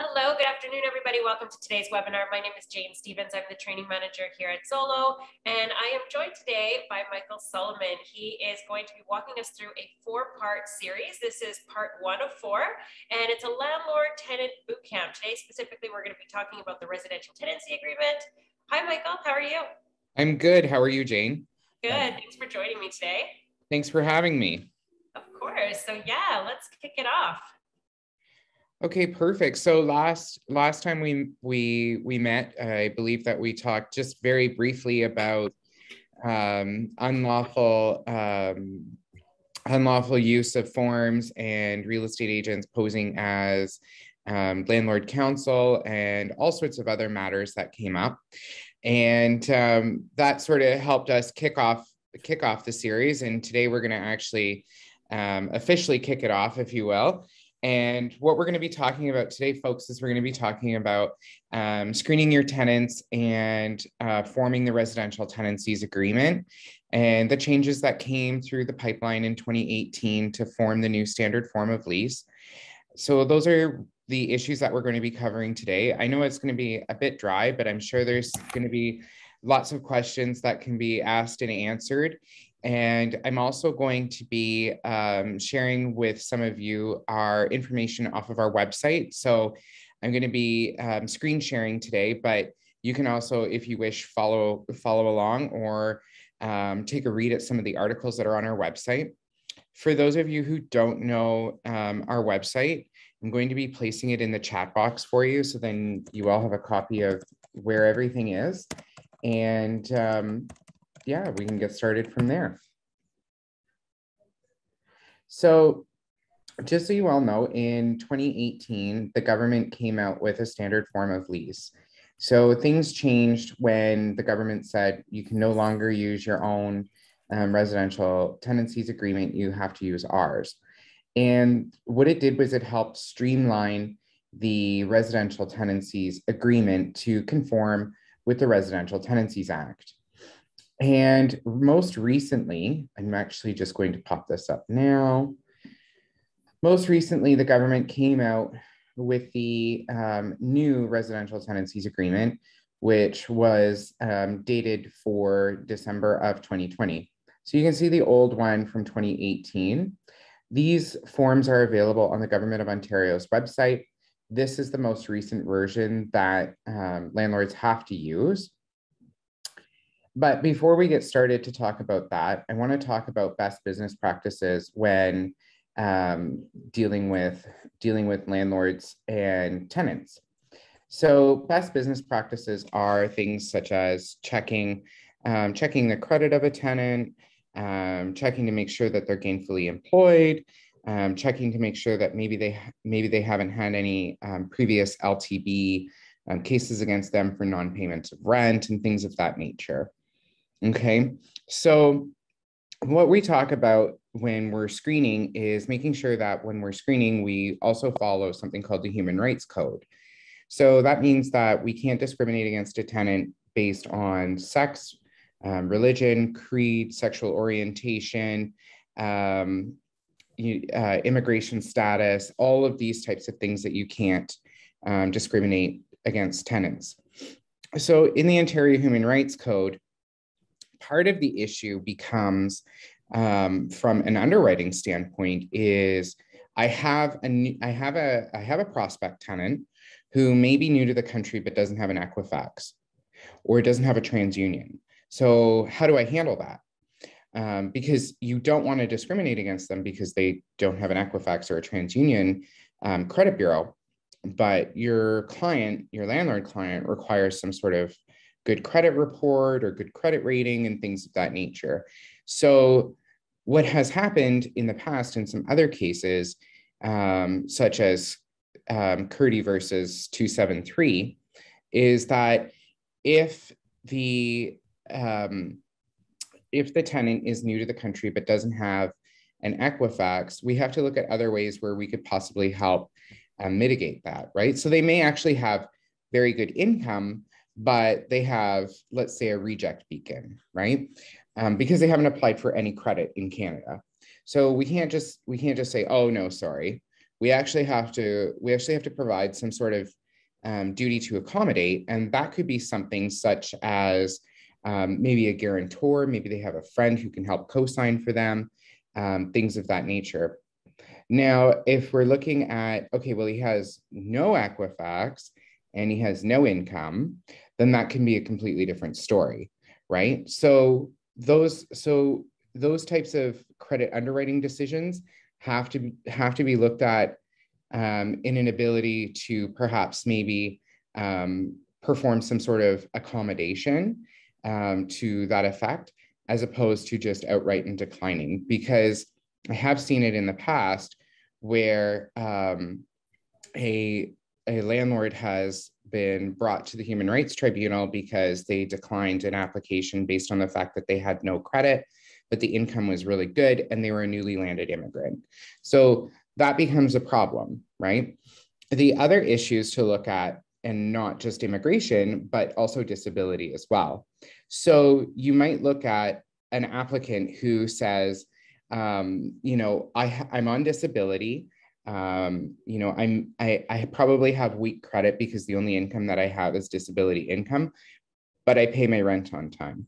Hello, good afternoon, everybody. Welcome to today's webinar. My name is Jane Stevens. I'm the training manager here at Zolo, and I am joined today by Michael Solomon. He is going to be walking us through a four-part series. This is part 1 of 4, and it's a landlord tenant bootcamp. Today, specifically, we're going to be talking about the residential tenancy agreement. Hi, Michael. How are you? I'm good. How are you, Jane? Good. Thanks for joining me today. Thanks for having me. Of course. So yeah, let's kick it off. Okay, perfect. So last time we met, I believe that we talked just very briefly about unlawful use of forms and real estate agents posing as landlord counsel and all sorts of other matters that came up, and that sort of helped us kick off the series. And today we're going to actually officially kick it off, if you will. And what we're going to be talking about today, folks, is we're going to be talking about screening your tenants and forming the residential tenancies agreement and the changes that came through the pipeline in 2018 to form the new standard form of lease. So those are the issues that we're going to be covering today. I know it's going to be a bit dry, but I'm sure there's going to be lots of questions that can be asked and answered. And I'm also going to be sharing with some of you our information off of our website. So I'm going to be screen sharing today, but you can also, if you wish, follow along or take a read at some of the articles that are on our website. For those of you who don't know our website, I'm going to be placing it in the chat box for you. So then you all have a copy of where everything is. And yeah, we can get started from there. So just so you all know, in 2018, the government came out with a standard form of lease. So things changed when the government said you can no longer use your own residential tenancies agreement, you have to use ours. And what it did was it helped streamline the residential tenancies agreement to conform with the Residential Tenancies Act. And most recently, I'm actually just going to pop this up now. Most recently, the government came out with the new Residential Tenancies Agreement, which was dated for December of 2020. So you can see the old one from 2018. These forms are available on the Government of Ontario's website. This is the most recent version that landlords have to use. But before we get started to talk about that, I want to talk about best business practices when dealing with landlords and tenants. So best business practices are things such as checking the credit of a tenant, checking to make sure that they're gainfully employed, checking to make sure that maybe they haven't had any previous LTB cases against them for non-payment of rent and things of that nature. Okay, so what we talk about when we're screening is making sure that when we're screening, we also follow something called the Human Rights Code. So that means that we can't discriminate against a tenant based on sex, religion, creed, sexual orientation, immigration status, all of these types of things that you can't discriminate against tenants. So in the Ontario Human Rights Code, part of the issue becomes from an underwriting standpoint is I have a prospect tenant who may be new to the country but doesn't have an Equifax or doesn't have a TransUnion. So how do I handle that? Because you don't want to discriminate against them because they don't have an Equifax or a TransUnion credit bureau, but your landlord client requires some sort of good credit report or good credit rating and things of that nature. So what has happened in the past in some other cases, such as Curdy versus 273, is that if the tenant is new to the country but doesn't have an Equifax, we have to look at other ways where we could possibly help mitigate that, right? So they may actually have very good income, but they have, let's say, a reject beacon, right? Because they haven't applied for any credit in Canada. So we can't just say, oh no, sorry. we actually have to provide some sort of duty to accommodate. And that could be something such as maybe a guarantor, maybe they have a friend who can help co-sign for them, things of that nature. Now, if we're looking at, okay, well, he has no Equifax and he has no income, then that can be a completely different story, right? So those types of credit underwriting decisions have to be looked at in an ability to perhaps maybe perform some sort of accommodation to that effect, as opposed to just outright and declining. Because I have seen it in the past where a landlord has been brought to the Human Rights Tribunal because they declined an application based on the fact that they had no credit, but the income was really good and they were a newly landed immigrant. So that becomes a problem, right? The other issues to look at, and not just immigration, but also disability as well. So you might look at an applicant who says, you know, I'm on disability. You know, I probably have weak credit because the only income that I have is disability income, but I pay my rent on time.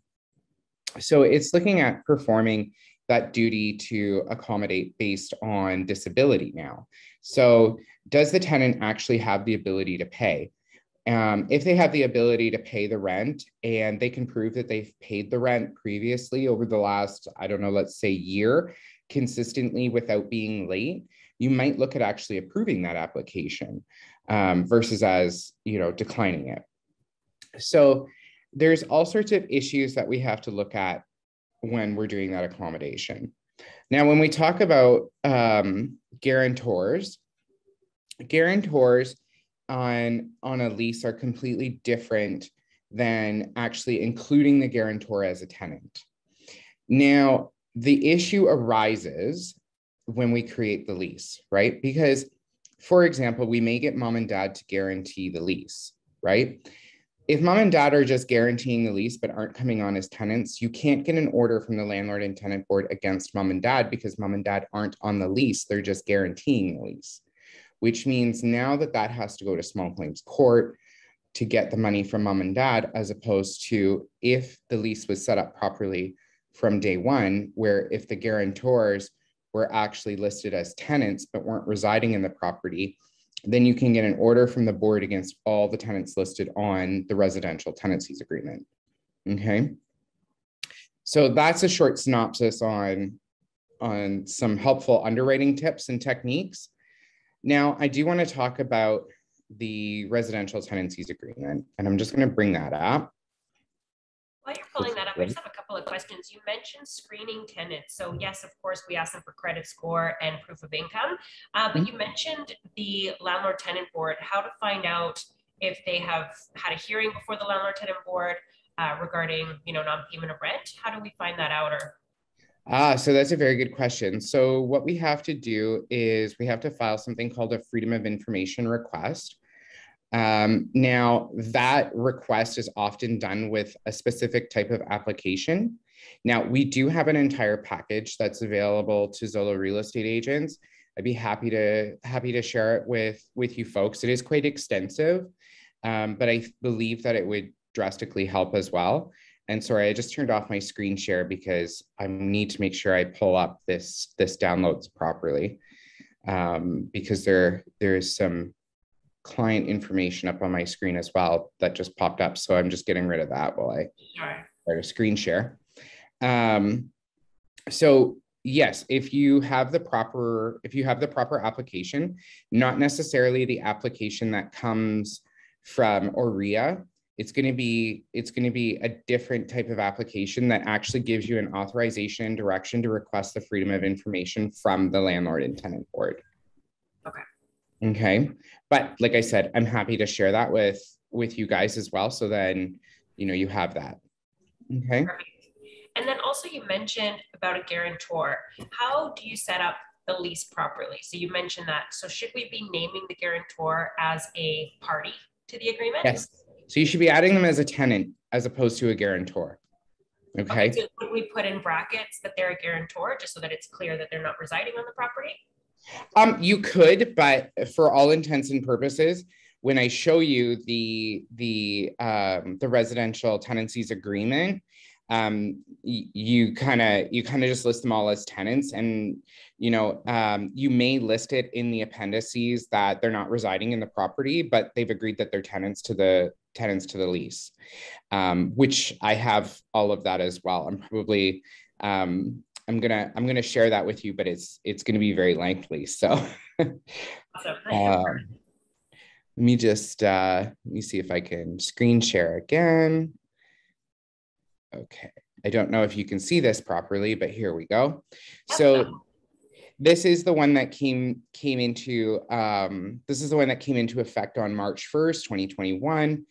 So it's looking at performing that duty to accommodate based on disability now. So does the tenant actually have the ability to pay? If they have the ability to pay the rent and they can prove that they've paid the rent previously over the last, I don't know, let's say year, consistently without being late, you might look at actually approving that application versus as, you know, declining it. So there's all sorts of issues that we have to look at when we're doing that accommodation. Now, when we talk about guarantors on a lease are completely different than actually including the guarantor as a tenant. Now, the issue arises when we create the lease, right? Because, for example, we may get mom and dad to guarantee the lease, right? If mom and dad are just guaranteeing the lease but aren't coming on as tenants, you can't get an order from the landlord and tenant board against mom and dad because mom and dad aren't on the lease, they're just guaranteeing the lease. Which means now that has to go to small claims court to get the money from mom and dad, as opposed to if the lease was set up properly from day one, where if the guarantors were actually listed as tenants but weren't residing in the property, then you can get an order from the board against all the tenants listed on the residential tenancies agreement. Okay. So that's a short synopsis on some helpful underwriting tips and techniques. Now, I do want to talk about the residential tenancies agreement, and I'm just going to bring that up. While you're pulling that up, I just have a couple of questions. You mentioned screening tenants. So yes, of course, we ask them for credit score and proof of income, but you mentioned the landlord tenant board, how to find out if they have had a hearing before the landlord tenant board regarding, you know, non-payment of rent. How do we find that out? Or so that's a very good question. So what we have to do is we have to file something called a Freedom of Information request. Now, that request is often done with a specific type of application. Now, we do have an entire package that's available to Zolo real estate agents. I'd be happy to share it with you folks. It is quite extensive, but I believe that it would drastically help as well. And sorry, I just turned off my screen share because I need to make sure I pull up this downloads properly, because there is some client information up on my screen as well that just popped up. So I'm just getting rid of that while I try to screen share. So yes, if you have the proper application, not necessarily the application that comes from OREA, it's going to be a different type of application that actually gives you an authorization and direction to request the freedom of information from the landlord and tenant board. Okay. But like I said, I'm happy to share that with you guys as well. So then, you know, you have that. Okay. Perfect. And then also you mentioned about a guarantor. How do you set up the lease properly? So you mentioned that. So should we be naming the guarantor as a party to the agreement? Yes. So you should be adding them as a tenant as opposed to a guarantor. Okay. So would we put in brackets that they're a guarantor just so that it's clear that they're not residing on the property? You could, but for all intents and purposes, when I show you the residential tenancies agreement, you kind of just list them all as tenants, and you may list it in the appendices that they're not residing in the property, but they've agreed that they're tenants to the lease, which I have all of that as well. I'm probably I'm gonna share that with you, but it's gonna be very lengthy. So Awesome. let me just let me see if I can screen share again. Okay, I don't know if you can see this properly, but here we go. So this is the one that came into effect on March 1st, 2021.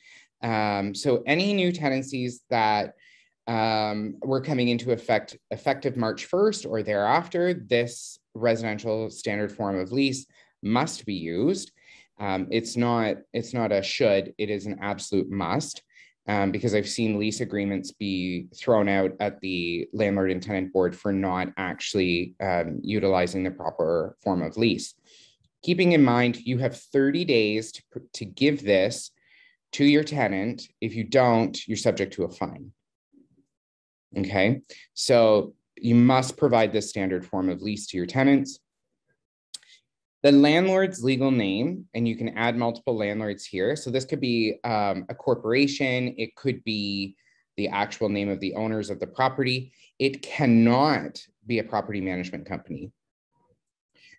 So any new tenancies that were coming into effect effective March 1st or thereafter, this residential standard form of lease must be used. It's not a should, it is an absolute must. Because I've seen lease agreements be thrown out at the landlord and tenant board for not actually utilizing the proper form of lease. Keeping in mind, you have 30 days to give this to your tenant. If you don't, you're subject to a fine. Okay, so you must provide this standard form of lease to your tenants. The landlord's legal name, and you can add multiple landlords here. So this could be a corporation. It could be the actual name of the owners of the property. It cannot be a property management company.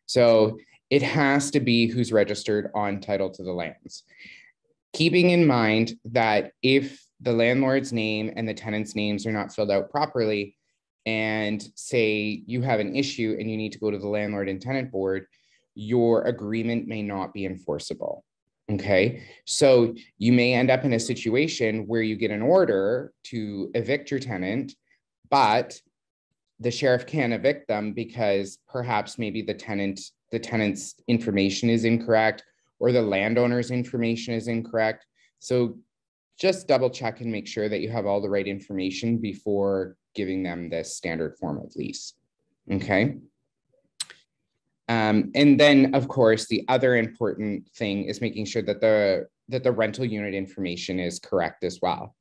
So it has to be who's registered on title to the lands. Keeping in mind that if the landlord's name and the tenant's names are not filled out properly, and say you have an issue and you need to go to the landlord and tenant board, your agreement may not be enforceable. Okay, so you may end up in a situation where you get an order to evict your tenant, but the sheriff can't evict them because perhaps maybe the tenant's information is incorrect or the landowner's information is incorrect. So just double check and make sure that you have all the right information before giving them this standard form of lease. Okay. And then, of course, the other important thing is making sure that the rental unit information is correct as well.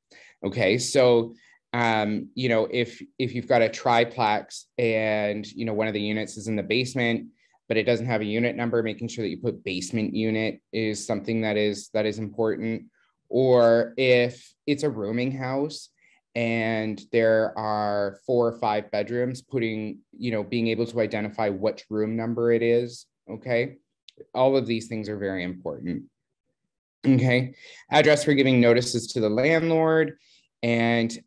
Okay, so if you've got a triplex and one of the units is in the basement, but it doesn't have a unit number, making sure that you put basement unit is something that is important. Or if it's a rooming house and there are 4 or 5 bedrooms, being able to identify which room number it is. Okay, all of these things are very important. Okay, address for giving notices to the landlord, and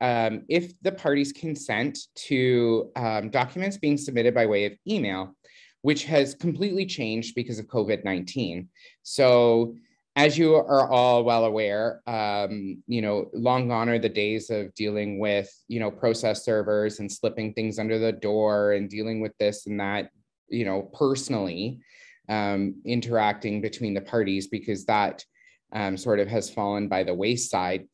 if the parties consent to documents being submitted by way of email, which has completely changed because of COVID-19. So as you are all well aware, long gone are the days of dealing with, process servers and slipping things under the door and dealing with this and that, personally interacting between the parties, because that sort of has fallen by the wayside,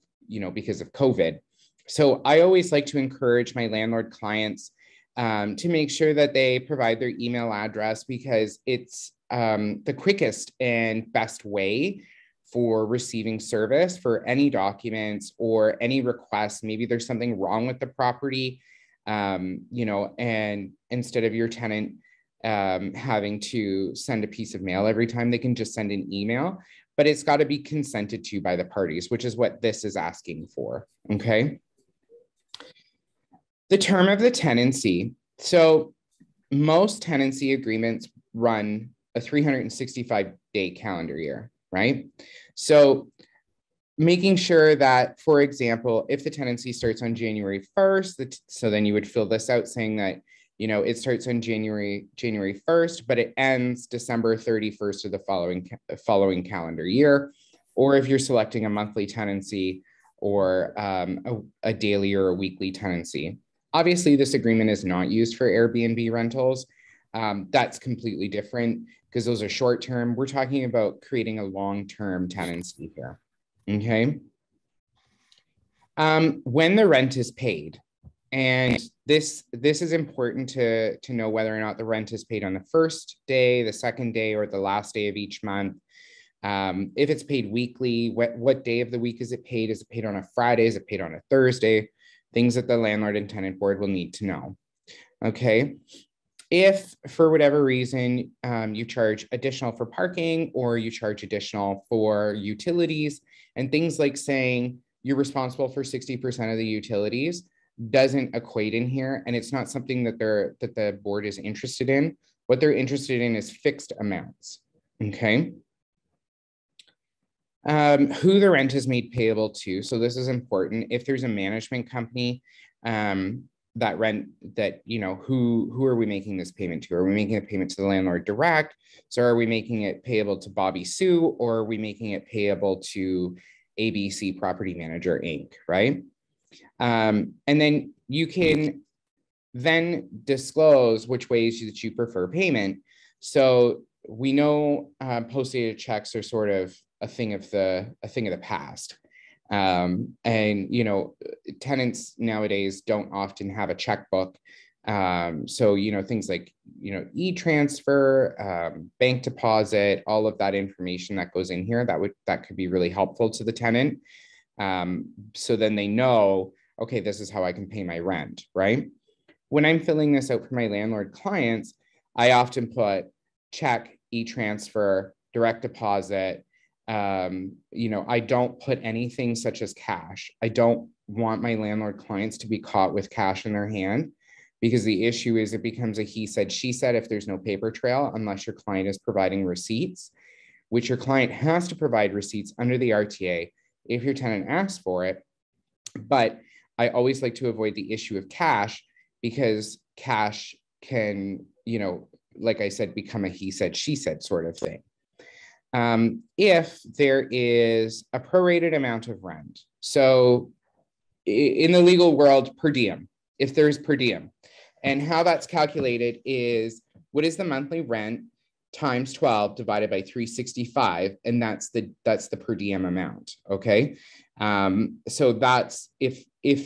because of COVID. So I always like to encourage my landlord clients to make sure that they provide their email address, because it's the quickest and best way for receiving service for any documents or any requests. Maybe there's something wrong with the property, and instead of your tenant having to send a piece of mail every time, they can just send an email, but it's got to be consented to by the parties, which is what this is asking for. Okay. The term of the tenancy. So most tenancy agreements run a 365-day calendar year, right? So making sure that, for example, if the tenancy starts on January 1st, so then you would fill this out saying that, it starts on January 1st, but it ends December 31st of the following calendar year. Or if you're selecting a monthly tenancy or a daily or a weekly tenancy. Obviously, this agreement is not used for Airbnb rentals. That's completely different because those are short-term. We're talking about creating a long-term tenancy here, okay? When the rent is paid, and this is important to know whether or not the rent is paid on the first day, the second day, or the last day of each month. If it's paid weekly, what day of the week is it paid? Is it paid on a Friday? Is it paid on a Thursday? Things that the landlord and tenant board will need to know. Okay. If for whatever reason you charge additional for parking, or you charge additional for utilities, and things like saying you're responsible for 60% of the utilities doesn't equate in here, and it's not something that the board is interested in. What they're interested in is fixed amounts. Okay. Who the rent is made payable to. So this is important. If there's a management company that rent, that, you know, who are we making this payment to? Are we making a payment to the landlord direct? So are we making it payable to Bobby Sue, or are we making it payable to ABC Property Manager Inc., right? And then you can then disclose which ways that you prefer payment. So we know post-dated checks are sort of a thing of the past. And, you know, tenants nowadays don't often have a checkbook. So, you know, things like, you know, e-transfer, bank deposit, all of that information that goes in here, that could be really helpful to the tenant. So then they know, okay, this is how I can pay my rent, right? When I'm filling this out for my landlord clients, I often put check, e-transfer, direct deposit. You know, I don't put anything such as cash. I don't want my landlord clients to be caught with cash in their hand, because the issue is it becomes a he said, she said if there's no paper trail, unless your client is providing receipts, which your client has to provide receipts under the RTA if your tenant asks for it. But I always like to avoid the issue of cash, because cash can, you know, like I said, become a he said, she said sort of thing. If there is a prorated amount of rent, so in the legal world, per diem, if there's per diem, and how that's calculated is what is the monthly rent times 12 divided by 365, and that's the per diem amount. Okay. So that's if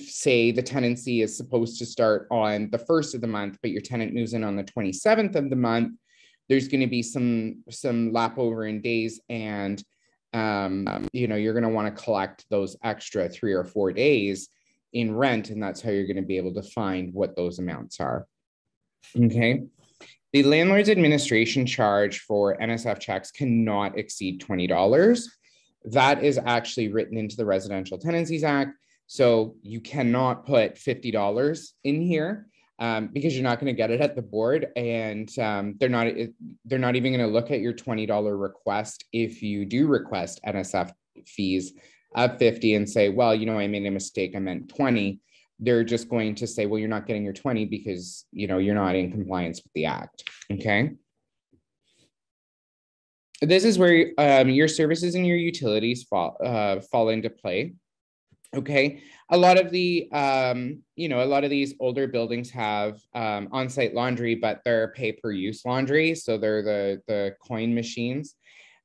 say the tenancy is supposed to start on the 1st of the month, but your tenant moves in on the 27th of the month, there's going to be some lap over in days, and you know, you're going to want to collect those extra 3 or 4 days in rent, and that's how you're going to be able to find what those amounts are. Okay. The landlord's administration charge for NSF checks cannot exceed $20. That is actually written into the Residential Tenancies Act. So you cannot put $50 in here because you're not going to get it at the board, and they're not even going to look at your $20 request if you do request NSF fees of $50 and say, well, you know, I made a mistake, I meant 20. They're just going to say, well, you're not getting your 20 because, you know, you're not in compliance with the act. Okay. This is where your services and your utilities fall into play. Okay. A lot of the, you know, a lot of these older buildings have on-site laundry, but they're pay-per-use laundry. So they're the coin machines.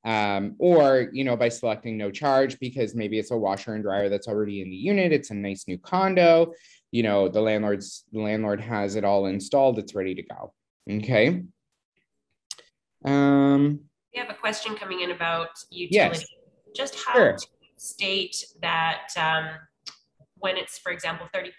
Or, you know, by selecting no charge, because maybe it's a washer and dryer that's already in the unit. It's a nice new condo. You know, the landlord has it all installed. It's ready to go. Okay. We have a question coming in about utility. Yes. Just how to state that when it's, for example, 30%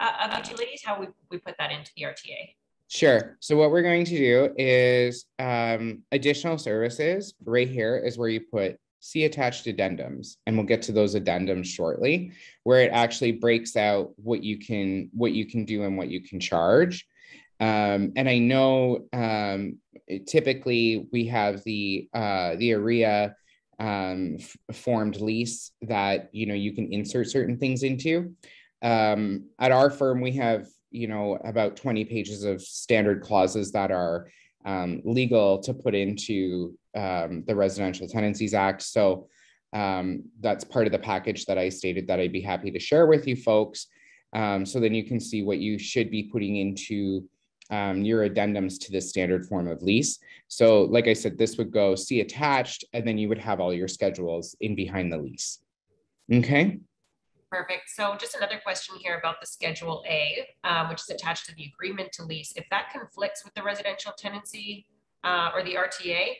of utilities, how we put that into the RTA. Sure. So what we're going to do is additional services. Right here is where you put see attached addendums, and we'll get to those addendums shortly, where it actually breaks out what you can do and what you can charge. And I know typically we have the RTA formed lease that, you know, you can insert certain things into. At our firm, we have, you know, about 20 pages of standard clauses that are legal to put into the Residential Tenancies Act. So that's part of the package that I stated that I'd be happy to share with you folks. So then you can see what you should be putting into your addendums to the standard form of lease. So like I said, this would go see attached, and then you would have all your schedules in behind the lease. Okay. Perfect. So just another question here about the Schedule A, which is attached to the agreement to lease. If that conflicts with the residential tenancy or the RTA,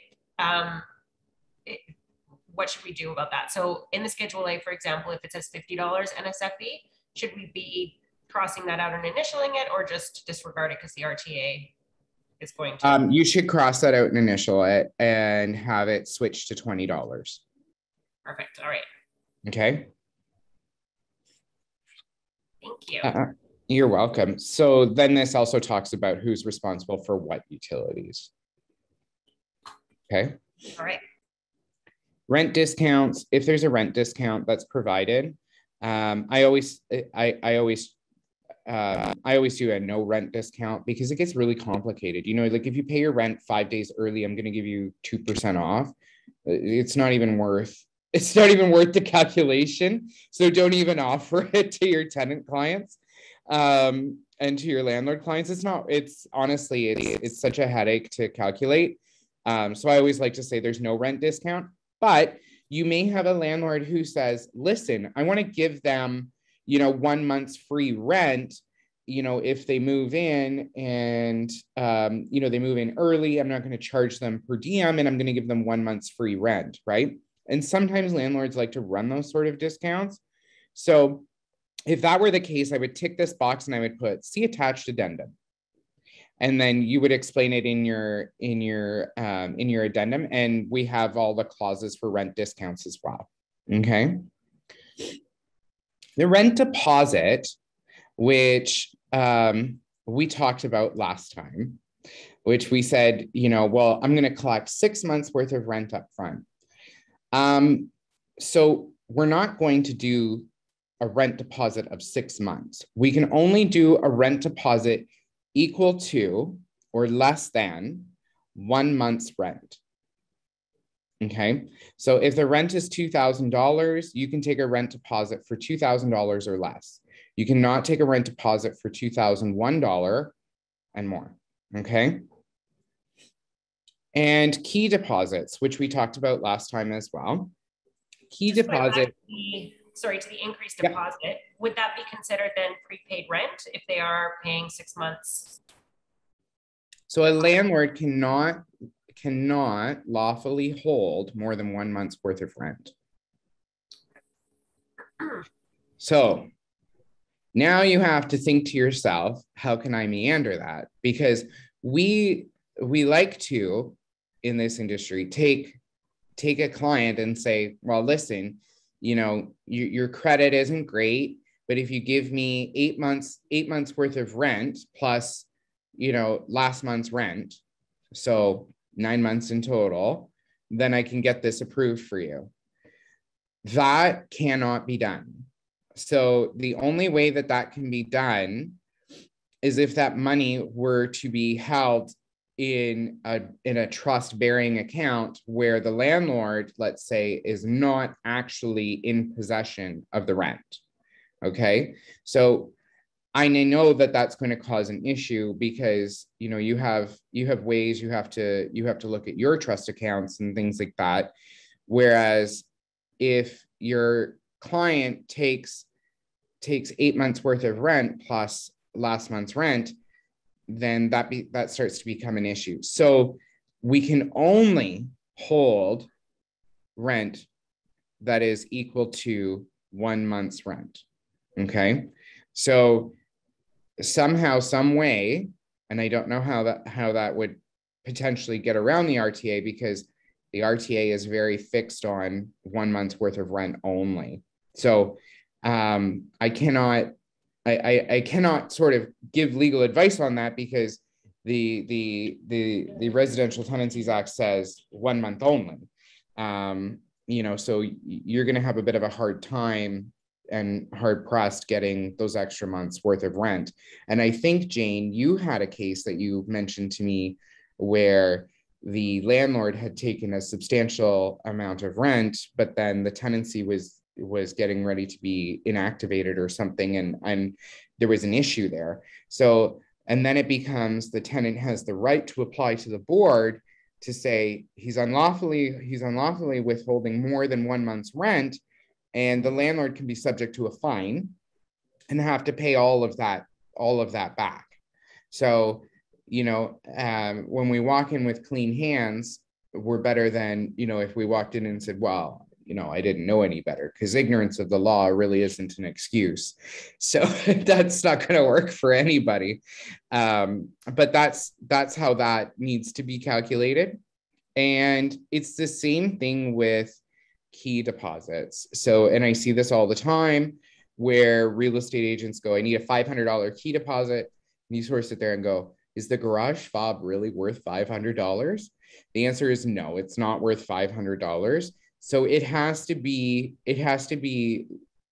what should we do about that? So in the Schedule A, for example, if it says $50 NSFE, should we be crossing that out and initialing it, or just disregard it because the RTA is going to? You should cross that out and initial it and have it switch to $20. Perfect. All right. Okay. Thank you. You're welcome. So then this also talks about who's responsible for what utilities. Okay. All right. Rent discounts. If there's a rent discount that's provided, I always do a no rent discount because it gets really complicated. You know, like if you pay your rent 5 days early, I'm going to give you 2% off. It's not even worth the calculation. So don't even offer it to your tenant clients and to your landlord clients. It's such a headache to calculate. So I always like to say there's no rent discount, but you may have a landlord who says, listen, I want to give them, 1 month's free rent, if they move in and, they move in early, I'm not going to charge them per diem and I'm going to give them 1 month's free rent, right? And sometimes landlords like to run those sort of discounts. So if that were the case, I would tick this box and I would put see attached addendum. And then you would explain it in your addendum. And we have all the clauses for rent discounts as well. Okay. The rent deposit, which we talked about last time, which we said, well, I'm going to collect 6 months worth of rent up front. So we're not going to do a rent deposit of 6 months. We can only do a rent deposit equal to or less than 1 month's rent. Okay. So if the rent is $2,000, you can take a rent deposit for $2,000 or less. You cannot take a rent deposit for $2,001 and more. Okay. And key deposits, which we talked about last time as well. Key deposit. To the increased deposit, would that be considered then prepaid rent if they are paying 6 months? So a landlord cannot lawfully hold more than 1 month's worth of rent. So now you have to think to yourself, how can I meander that? Because we like to, in this industry, take a client and say, well, listen, your credit isn't great, but if you give me 8 months worth of rent plus, last month's rent, so 9 months in total, then I can get this approved for you. That cannot be done. So the only way that can be done is if that money were to be held in a trust bearing account where the landlord, let's say, is not actually in possession of the rent. Okay. So I know that that's going to cause an issue because, you have ways you have to look at your trust accounts and things like that. Whereas if your client takes 8 months worth of rent plus last month's rent, then that starts to become an issue. So we can only hold rent that is equal to 1 month's rent. Okay. So somehow, some way, and I don't know how that would potentially get around the RTA because the RTA is very fixed on 1 month's worth of rent only. So I cannot sort of give legal advice on that because the Residential Tenancies Act says 1 month only. So you're going to have a bit of a hard time and hard pressed getting those extra months worth of rent. And I think, Jane, you had a case that you mentioned to me where the landlord had taken a substantial amount of rent, but then the tenancy was getting ready to be inactivated or something, and there was an issue there. So, and then it becomes the tenant has the right to apply to the board to say he's unlawfully withholding more than 1 month's rent, and the landlord can be subject to a fine and have to pay all of that back. So, when we walk in with clean hands, we're better than, if we walked in and said, well, I didn't know any better, because ignorance of the law really isn't an excuse. So that's not going to work for anybody. But that's how that needs to be calculated. And it's the same thing with key deposits. So, and I see this all the time where real estate agents go, I need a $500 key deposit. And you sort of sit there and go, is the garage fob really worth $500? The answer is no, it's not worth $500. So it has to be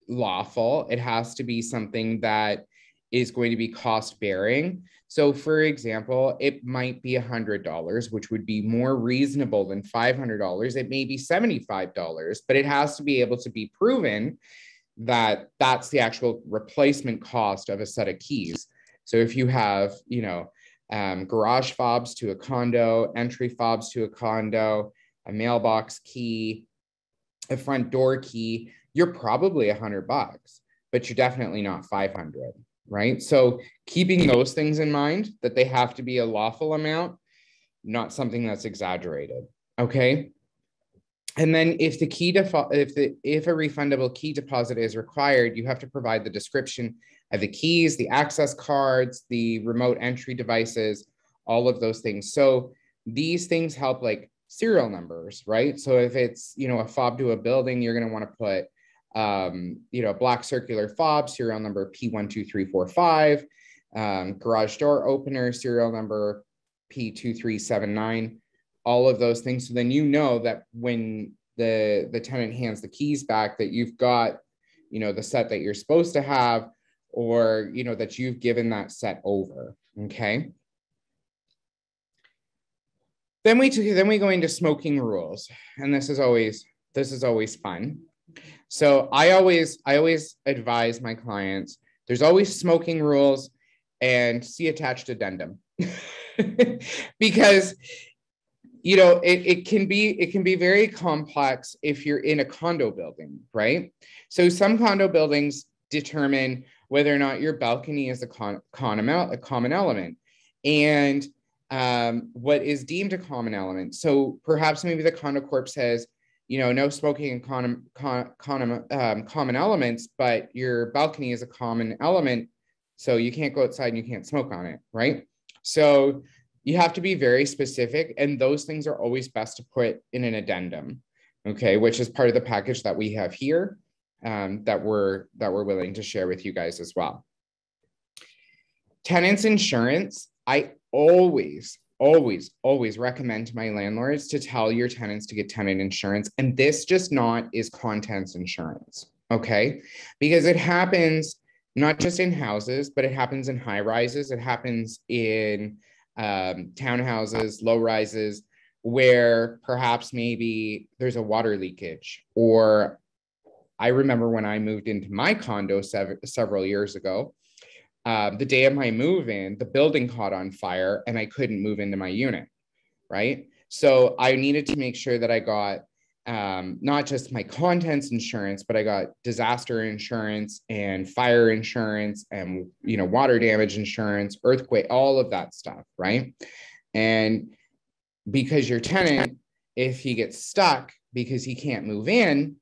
lawful. It has to be something that is going to be cost bearing. So for example, it might be $100, which would be more reasonable than $500. It may be $75, but it has to be able to be proven that that's the actual replacement cost of a set of keys. So if you have, garage fobs to a condo, entry fobs to a condo, a mailbox key, a front door key, you're probably $100, but you're definitely not 500, right? So keeping those things in mind, that they have to be a lawful amount, not something that's exaggerated, okay? And then if a refundable key deposit is required, you have to provide the description of the keys, the access cards, the remote entry devices, all of those things. So these things help, like serial numbers, right? So if it's, a fob to a building, you're going to want to put, black circular fob, serial number P12345, garage door opener, serial number P2379, all of those things. So then that when the tenant hands the keys back, that you've got, the set that you're supposed to have, or, that you've given that set over, okay? Then we go into smoking rules, and this is always fun. So I always advise my clients, there's always smoking rules, and see attached addendum. Because it can be very complex if you're in a condo building, right? So some condo buildings determine whether or not your balcony is a common element, and what is deemed a common element. So perhaps maybe the condo corp says, no smoking in common elements, but your balcony is a common element, so you can't go outside and you can't smoke on it, right? So you have to be very specific, and those things are always best to put in an addendum, okay, which is part of the package that we have here, that we're willing to share with you guys as well. Tenants insurance, I always recommend to my landlords to tell your tenants to get tenant insurance, and this just not is contents insurance, okay? Because it happens not just in houses, but it happens in high rises, it happens in townhouses, low rises, where perhaps maybe there's a water leakage. Or I remember when I moved into my condo several years ago, the day of my move-in, the building caught on fire and I couldn't move into my unit, right? So I needed to make sure that I got not just my contents insurance, but I got disaster insurance and fire insurance and, water damage insurance, earthquake, all of that stuff, right? And because your tenant, if he gets stuck because he can't move in,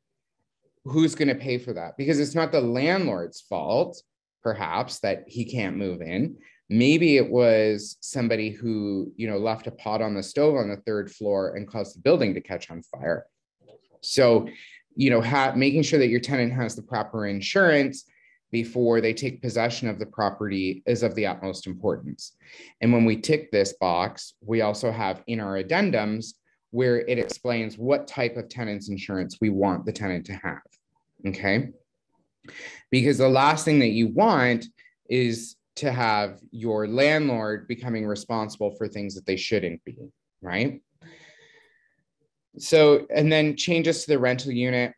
who's going to pay for that? Because it's not the landlord's fault, perhaps, that he can't move in. Maybe it was somebody who, left a pot on the stove on the third floor and caused the building to catch on fire. So, making sure that your tenant has the proper insurance before they take possession of the property is of the utmost importance. And when we tick this box, we also have in our addendums where it explains what type of tenant's insurance we want the tenant to have, okay? Because the last thing that you want is to have your landlord becoming responsible for things that they shouldn't be, right? So, and then changes to the rental unit.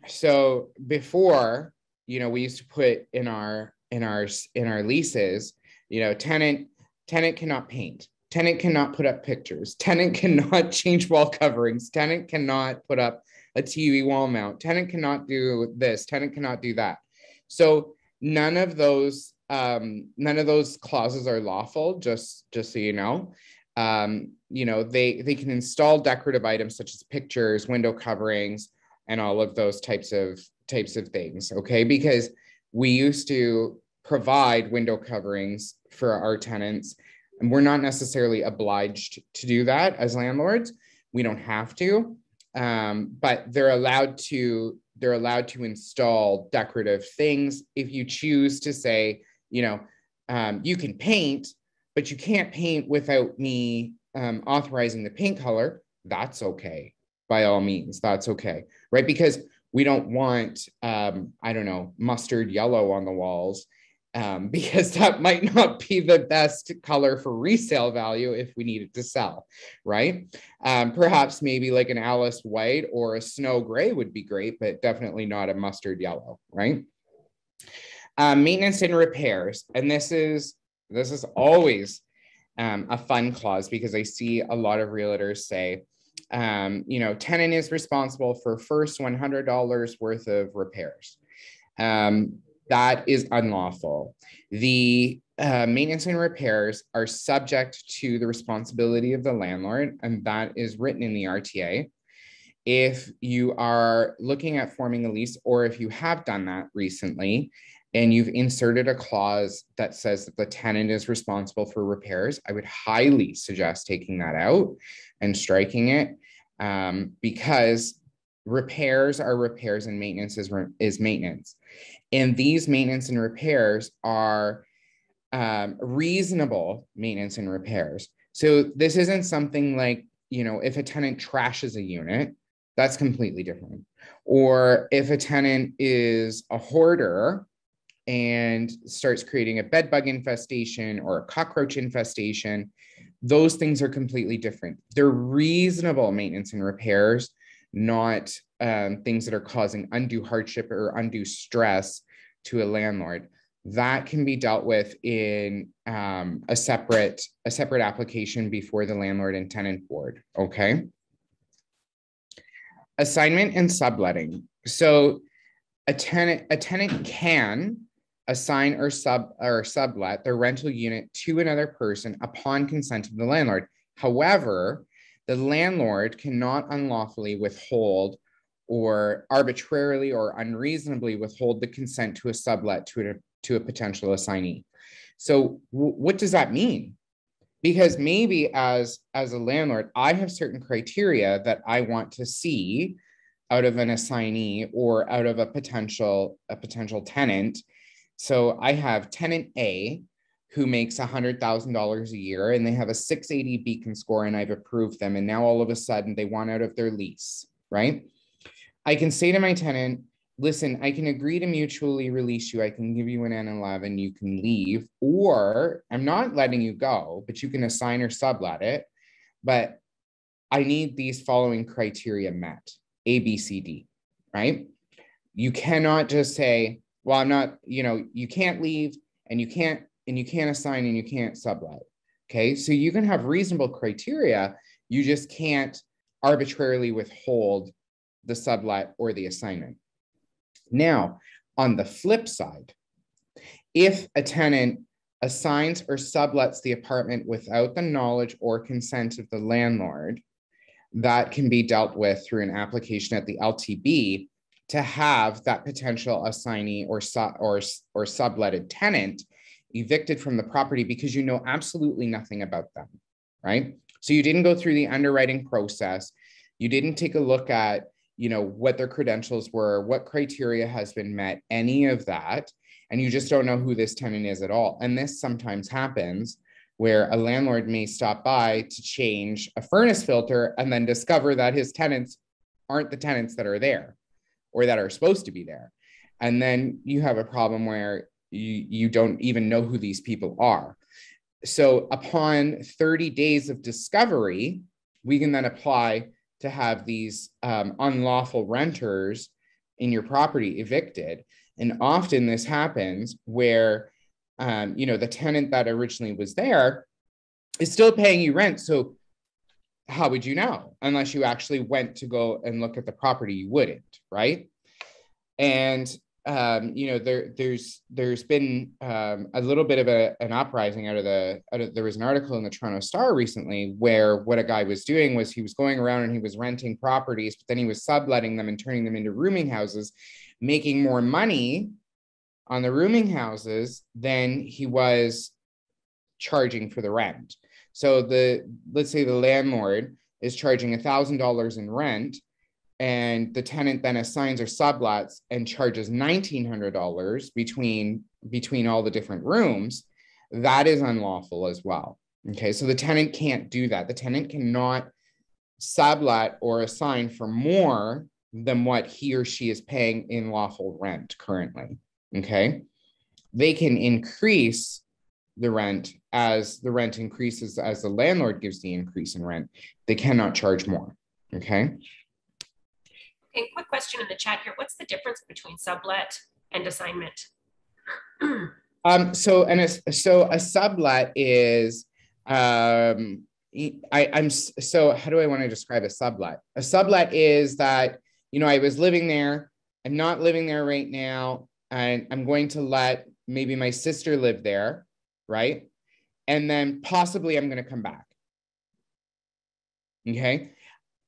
So before, we used to put in our leases, tenant cannot paint, tenant cannot put up pictures, tenant cannot change wall coverings, tenant cannot put up a TV wall mount. Tenant cannot do this. Tenant cannot do that. So none of those clauses are lawful, just so you know. They can install decorative items such as pictures, window coverings, and all of those types of things, okay? Because we used to provide window coverings for our tenants, and we're not necessarily obliged to do that as landlords. We don't have to, but they're allowed to install decorative things. If you choose to say, you can paint, but you can't paint without me authorizing the paint color, that's okay. By all means, that's okay, right? Because we don't want, mustard yellow on the walls, because that might not be the best color for resale value if we need it to sell, right? Perhaps maybe like an Alice white or a snow gray would be great, but definitely not a mustard yellow, right? Maintenance and repairs, and this is always a fun clause, because I see a lot of realtors say, tenant is responsible for first $100 worth of repairs. That is unlawful. The maintenance and repairs are subject to the responsibility of the landlord, and that is written in the RTA. If you are looking at forming a lease, or if you have done that recently, and you've inserted a clause that says that the tenant is responsible for repairs, I would highly suggest taking that out and striking it, because repairs are repairs and maintenance is maintenance. And these maintenance and repairs are reasonable maintenance and repairs. So this isn't something like, if a tenant trashes a unit, that's completely different. Or if a tenant is a hoarder and starts creating a bed bug infestation or a cockroach infestation, those things are completely different. They're reasonable maintenance and repairs, not things that are causing undue hardship or undue stress to a landlord. That can be dealt with in a separate application before the landlord and tenant board, okay? Assignment and subletting. So a tenant can assign or sublet their rental unit to another person upon consent of the landlord. However, the landlord cannot unlawfully withhold or arbitrarily or unreasonably withhold the consent to a sublet to a potential assignee. So what does that mean? Because maybe as a landlord, I have certain criteria that I want to see out of an assignee or out of a potential tenant. So I have tenant A who makes $100,000 a year and they have a 680 beacon score and I've approved them. And now all of a sudden they want out of their lease, right? I can say to my tenant, listen, I can agree to mutually release you. I can give you an N11, you can leave, or I'm not letting you go, but you can assign or sublet it. But I need these following criteria met, A, B, C, D, right? You cannot just say, well, I'm not, you can't leave and you can't assign and you can't sublet. Okay. So you can have reasonable criteria. You just can't arbitrarily withhold the sublet or the assignment. Now, on the flip side, if a tenant assigns or sublets the apartment without the knowledge or consent of the landlord, that can be dealt with through an application at the LTB to have that potential assignee or subletted tenant evicted from the property because you know absolutely nothing about them, right? So you didn't go through the underwriting process. You didn't take a look at, what their credentials were, what criteria has been met, any of that. And you just don't know who this tenant is at all. And this sometimes happens where a landlord may stop by to change a furnace filter and then discover that his tenants aren't the tenants that are there or that are supposed to be there. And then you have a problem where you don't even know who these people are. So upon 30 days of discovery, we can then apply to have these unlawful renters in your property evicted. And often this happens where, the tenant that originally was there is still paying you rent. So how would you know? Unless you actually went to go and look at the property, you wouldn't, right? And there's been a little bit of an uprising there was an article in the Toronto Star recently where what a guy was doing was he was going around and he was renting properties, but then he was subletting them and turning them into rooming houses, making more money on the rooming houses than he was charging for the rent. So let's say the landlord is charging $1,000 in rent, and the tenant then assigns or sublets and charges $1,900 between all the different rooms. That is unlawful as well. Okay, so the tenant can't do that. The tenant cannot sublet or assign for more than what he or she is paying in lawful rent currently. Okay, they can increase the rent as the rent increases, as the landlord gives the increase in rent. They cannot charge more. Okay. Okay, quick question in the chat here. What's the difference between sublet and assignment? So a sublet is how do I want to describe a sublet? A sublet is that, I was living there, I'm not living there right now, and I'm going to let maybe my sister live there, right? And then possibly I'm going to come back. Okay.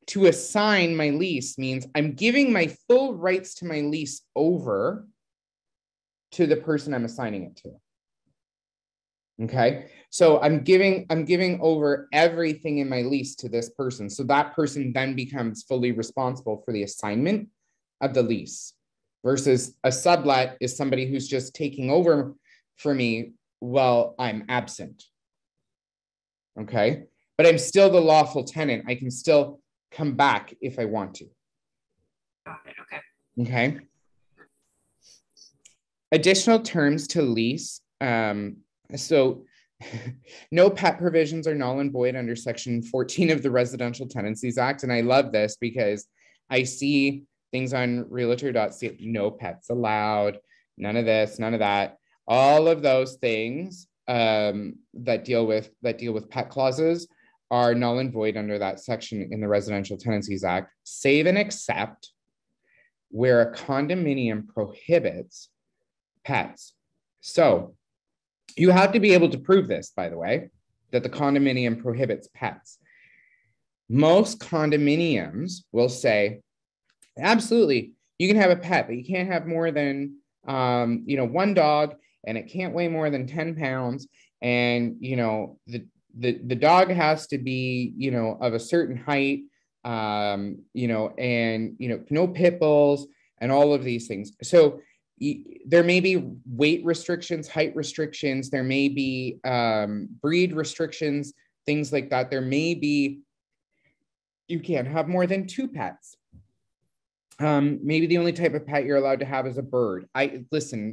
To assign my lease means I'm giving my full rights to my lease over to the person I'm assigning it to. Okay. So I'm giving over everything in my lease to this person. So that person then becomes fully responsible for the assignment of the lease, versus a sublet is somebody who's just taking over for me while I'm absent. Okay. But I'm still the lawful tenant. I can still come back if I want to. Got it. Okay. Okay. Additional terms to lease. So no pet provisions are null and void under Section 14 of the Residential Tenancies Act. And I love this because I see things on realtor.ca, no pets allowed, none of this, none of that. All of those things that deal with pet clauses are null and void under that section in the Residential Tenancies Act, save and except where a condominium prohibits pets. So you have to be able to prove this, by the way, that the condominium prohibits pets. Most condominiums will say, absolutely, you can have a pet, but you can't have more than one dog, and it can't weigh more than 10 pounds. And, the dog has to be, of a certain height, and, no pit bulls and all of these things. So there may be weight restrictions, height restrictions. There may be breed restrictions, things like that. There may be, you can't have more than 2 pets. Maybe the only type of pet you're allowed to have is a bird.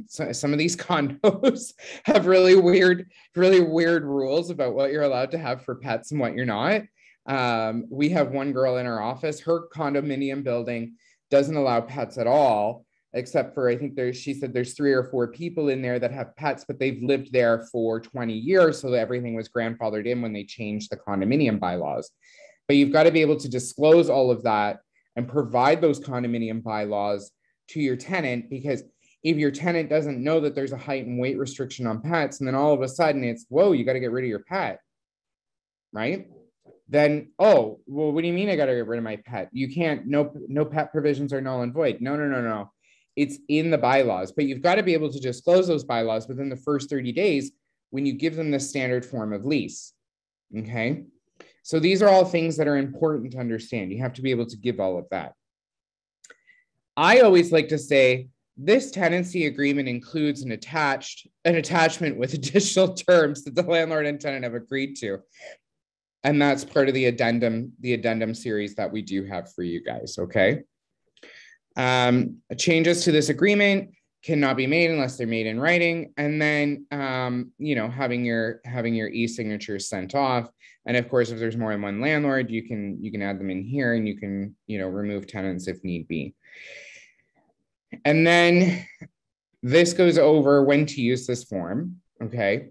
Some of these condos have really weird rules about what you're allowed to have for pets and what you're not. We have one girl in our office, her condominium building doesn't allow pets at all, except for, I think she said there's 3 or 4 people in there that have pets, but they've lived there for 20 years. So everything was grandfathered in when they changed the condominium bylaws. But you've got to be able to disclose all of that and provide those condominium bylaws to your tenant, because if your tenant doesn't know that there's a height and weight restriction on pets, and then all of a sudden it's, whoa, you got to get rid of your pet, right? Then, oh, well, what do you mean I got to get rid of my pet? You can't, no pet provisions are null and void. No. It's in the bylaws, but you've got to be able to disclose those bylaws within the first 30 days when you give them the standard form of lease, okay? So these are all things that are important to understand. You have to be able to give all of that. I always like to say this tenancy agreement includes an attachment with additional terms that the landlord and tenant have agreed to. And that's part of the addendum series that we do have for you guys, okay? Changes to this agreement cannot be made unless they're made in writing. And then, having your e-signature sent off. And of course, if there's more than one landlord, you can add them in here, and you can, remove tenants if need be. And then this goes over when to use this form. Okay.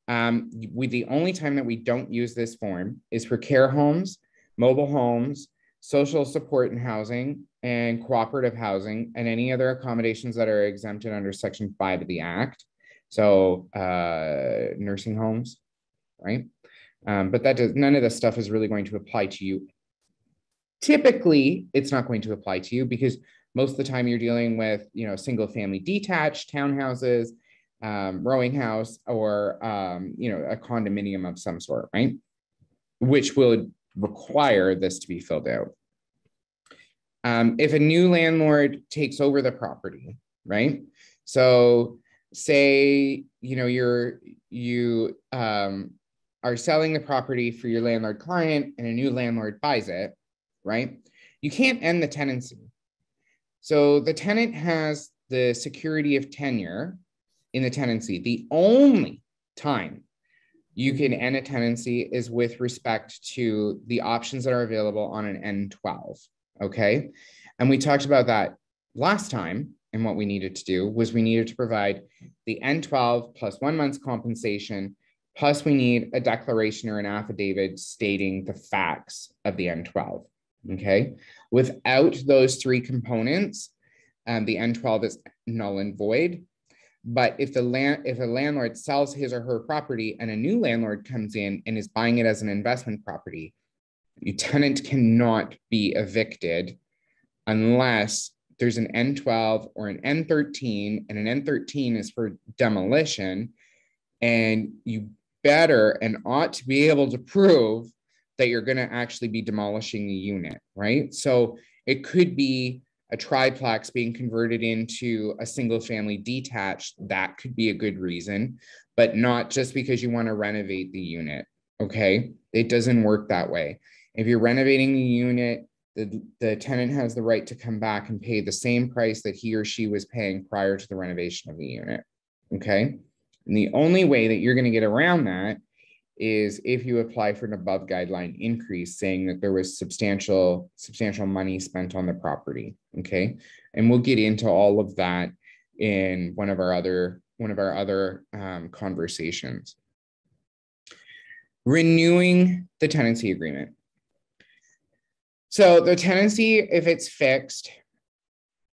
The only time that we don't use this form is for care homes, mobile homes, social support and housing, and cooperative housing, and any other accommodations that are exempted under Section 5 of the Act. So nursing homes, right? But none of this stuff is really going to apply to you. Typically, it's not going to apply to you because most of the time you're dealing with, single family detached townhouses, rowing house, or, a condominium of some sort, right? Which will require this to be filled out. If a new landlord takes over the property, right? So say, you are selling the property for your landlord client and a new landlord buys it, right? You can't end the tenancy. So the tenant has the security of tenure in the tenancy. The only time you can end a tenancy is with respect to the options that are available on an N12, okay? And we talked about that last time, and what we needed to do was we needed to provide the N12 plus 1 month's compensation, plus we need a declaration or an affidavit stating the facts of the N12, okay? Without those 3 components, the N12 is null and void. But if a landlord sells his or her property and a new landlord comes in and is buying it as an investment property, your tenant cannot be evicted unless there's an N12 or an N13, and an N13 is for demolition, and you better and ought to be able to prove that you're going to actually be demolishing the unit, right? So it could be a triplex being converted into a single family detached. That could be a good reason, but not just because you want to renovate the unit, okay? It doesn't work that way. If you're renovating the unit, the tenant has the right to come back and pay the same price that he or she was paying prior to the renovation of the unit, okay? And the only way that you're going to get around that is if you apply for an above guideline increase, saying that there was substantial money spent on the property, okay? And we'll get into all of that in one of our other conversations. Renewing the tenancy agreement. So the tenancy, if it's fixed,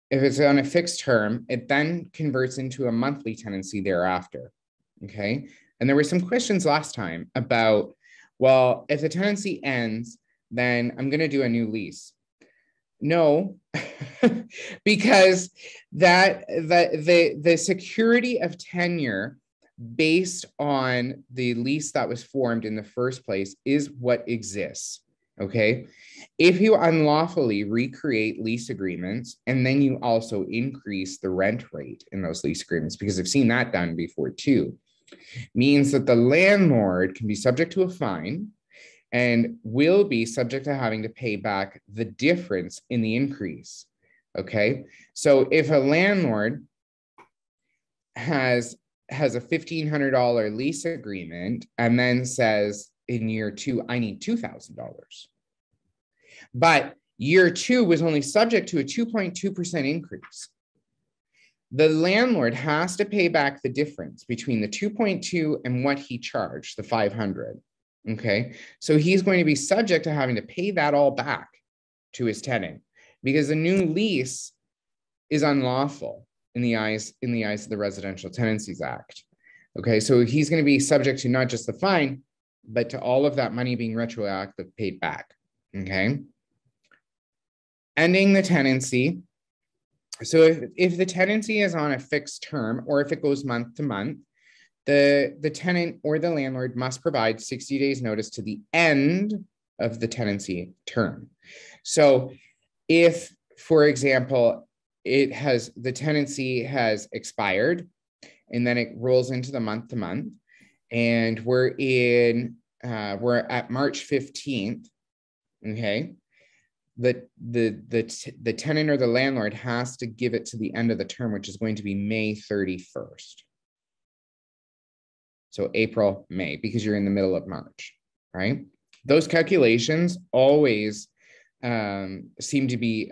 if it's on a fixed term, it then converts into a monthly tenancy thereafter, okay? And there were some questions last time about, well, if the tenancy ends, then I'm going to do a new lease. No, because the security of tenure based on the lease that was formed in the first place is what exists, okay? If you unlawfully recreate lease agreements and then you also increase the rent rate in those lease agreements, because I've seen that done before too, means that the landlord can be subject to a fine and will be subject to having to pay back the difference in the increase, okay? So if a landlord has a $1,500 lease agreement and then says in year 2, I need $2,000, but year 2 was only subject to a 2.2% increase, the landlord has to pay back the difference between the 2.2 and what he charged, the 500. Okay. So he's going to be subject to having to pay that all back to his tenant because the new lease is unlawful in the eyes of the Residential Tenancies Act. Okay. So he's going to be subject to not just the fine, but to all of that money being retroactive paid back. Okay. Ending the tenancy. So if the tenancy is on a fixed term or if it goes month to month, the tenant or the landlord must provide 60 days notice to the end of the tenancy term. So if, for example, the tenancy has expired and then it rolls into the month to month, and we're at March 15th, okay? The tenant or the landlord has to give it to the end of the term, which is going to be May 31st. So April, May, because you're in the middle of March, right? Those calculations always seem to be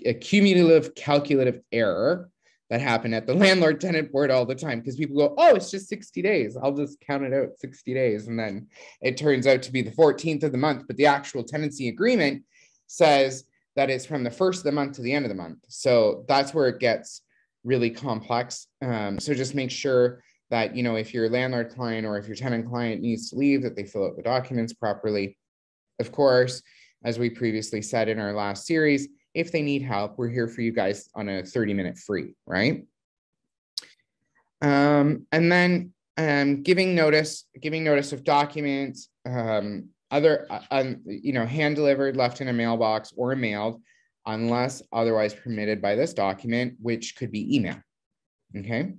a cumulative calculative error that happen at the landlord tenant board all the time, because people go, oh, it's just 60 days. I'll just count it out 60 days. And then it turns out to be the 14th of the month, but the actual tenancy agreement says that it's from the first of the month to the end of the month. So that's where it gets really complex. So just make sure that, you know, if your landlord client or if your tenant client needs to leave, that they fill out the documents properly. Of course, as we previously said in our last series, if they need help, we're here for you guys on a 30-minute free, right? And then giving notice of documents, other, you know, hand delivered, left in a mailbox or mailed, unless otherwise permitted by this document, which could be email. Okay.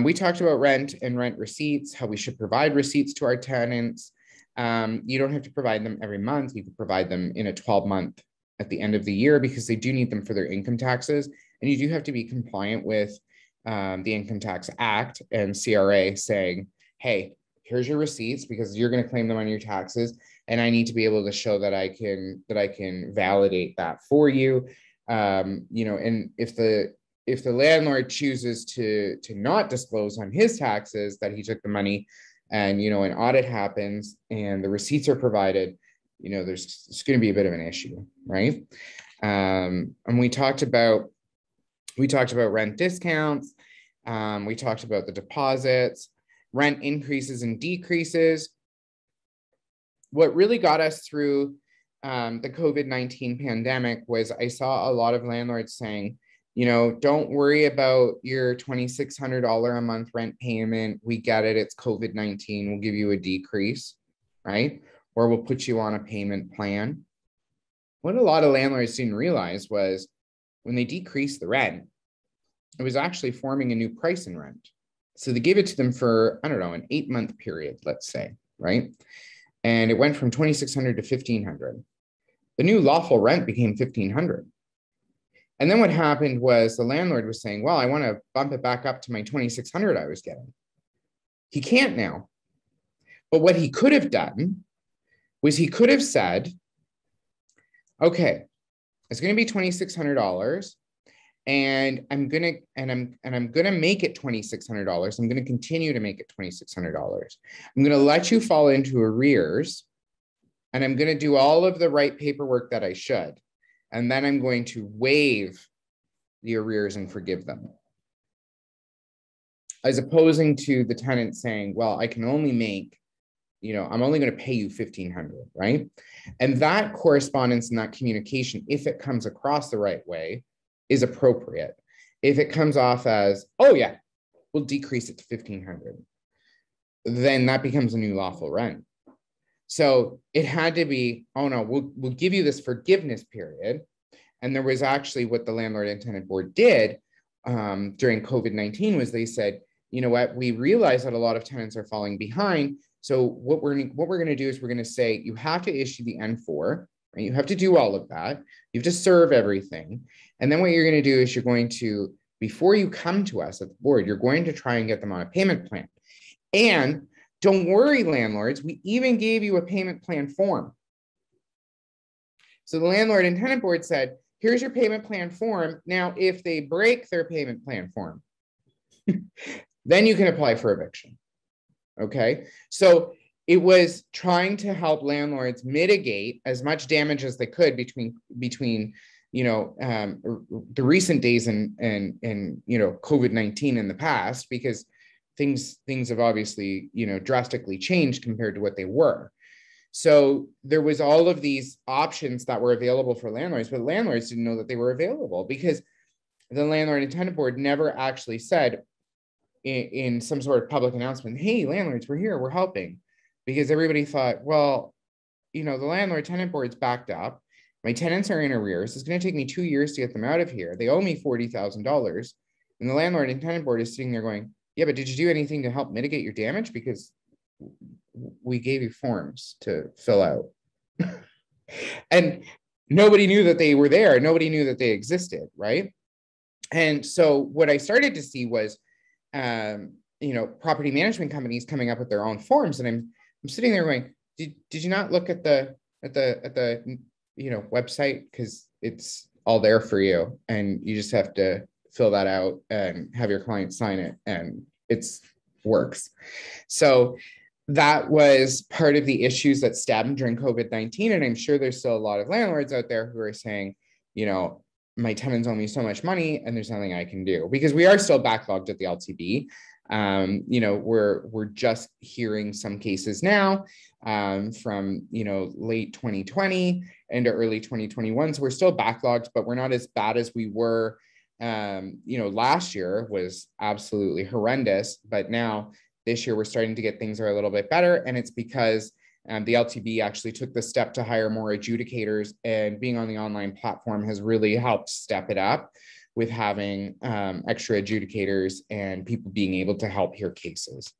We talked about rent and rent receipts, how we should provide receipts to our tenants. You don't have to provide them every month. You can provide them in a 12-month at the end of the year, because they do need them for their income taxes. And you do have to be compliant with the Income Tax Act and CRA saying, hey, here's your receipts, because you're going to claim them on your taxes. And I need to be able to show that I can validate that for you. You know, and if the landlord chooses to not disclose on his taxes that he took the money, and, you know, an audit happens and the receipts are provided, you know, there's going to be a bit of an issue, right? And we talked about rent discounts. We talked about the deposits, rent increases and decreases. What really got us through the COVID-19 pandemic was I saw a lot of landlords saying, you know, don't worry about your $2,600 a month rent payment. We get it. It's COVID-19. We'll give you a decrease, right? Or we'll put you on a payment plan. What a lot of landlords didn't realize was when they decreased the rent, it was actually forming a new price in rent. So they gave it to them for, I don't know, an 8-month period, let's say, right? And it went from $2,600 to $1,500. The new lawful rent became $1,500. And then what happened was the landlord was saying, well, I want to bump it back up to my $2,600 I was getting. He can't now. But what he could have done was he could have said, okay, it's going to be $2,600 and I'm going to make it $2,600. I'm going to continue to make it $2,600. I'm going to let you fall into arrears, and I'm going to do all of the right paperwork that I should. And then I'm going to waive the arrears and forgive them. As opposing to the tenant saying, well, I can only make, you know, I'm only going to pay you $1,500, right? And that correspondence and that communication, if it comes across the right way, is appropriate. If it comes off as, oh yeah, we'll decrease it to $1,500, then that becomes a new lawful rent. So it had to be, oh no, we'll give you this forgiveness period. And there was actually what the Landlord and Tenant Board did during COVID-19 was they said, you know what, we realize that a lot of tenants are falling behind. So what we're going to do is we're going to say, you have to issue the N4, right? You have to do all of that. You have to serve everything. And then what you're going to do is you're going to, before you come to us at the board, you're going to try and get them on a payment plan. And don't worry, landlords, we even gave you a payment plan form. So the Landlord and Tenant Board said, here's your payment plan form. Now, if they break their payment plan form, then you can apply for eviction. Okay. So it was trying to help landlords mitigate as much damage as they could between you know, the recent days and you know, COVID-19 in the past, because things have obviously, you know, drastically changed compared to what they were. So there was all of these options that were available for landlords, but landlords didn't know that they were available because the Landlord and Tenant Board never actually said in some sort of public announcement, hey, landlords, we're here, we're helping. Because everybody thought, well, you know, the Landlord Tenant Board's backed up. My tenants are in arrears. It's going to take me 2 years to get them out of here. They owe me $40,000. And the Landlord and Tenant Board is sitting there going, yeah, but did you do anything to help mitigate your damage? Because we gave you forms to fill out. And nobody knew that they were there. Nobody knew that they existed, right? And so what I started to see was, you know, property management companies coming up with their own forms. And I'm sitting there going, did you not look at the you know, website? Because it's all there for you. And you just have to fill that out and have your client sign it, and it's works. So that was part of the issues that stemmed during COVID-19. And I'm sure there's still a lot of landlords out there who are saying, you know, my tenants owe me so much money and there's nothing I can do, because we are still backlogged at the LTB. You know, we're just hearing some cases now from, you know, late 2020 into early 2021. So we're still backlogged, but we're not as bad as we were. You know, last year was absolutely horrendous, but now this year we're starting to get things that are a little bit better. And it's because the LTB actually took the step to hire more adjudicators, and being on the online platform has really helped step it up with having extra adjudicators and people being able to help hear cases.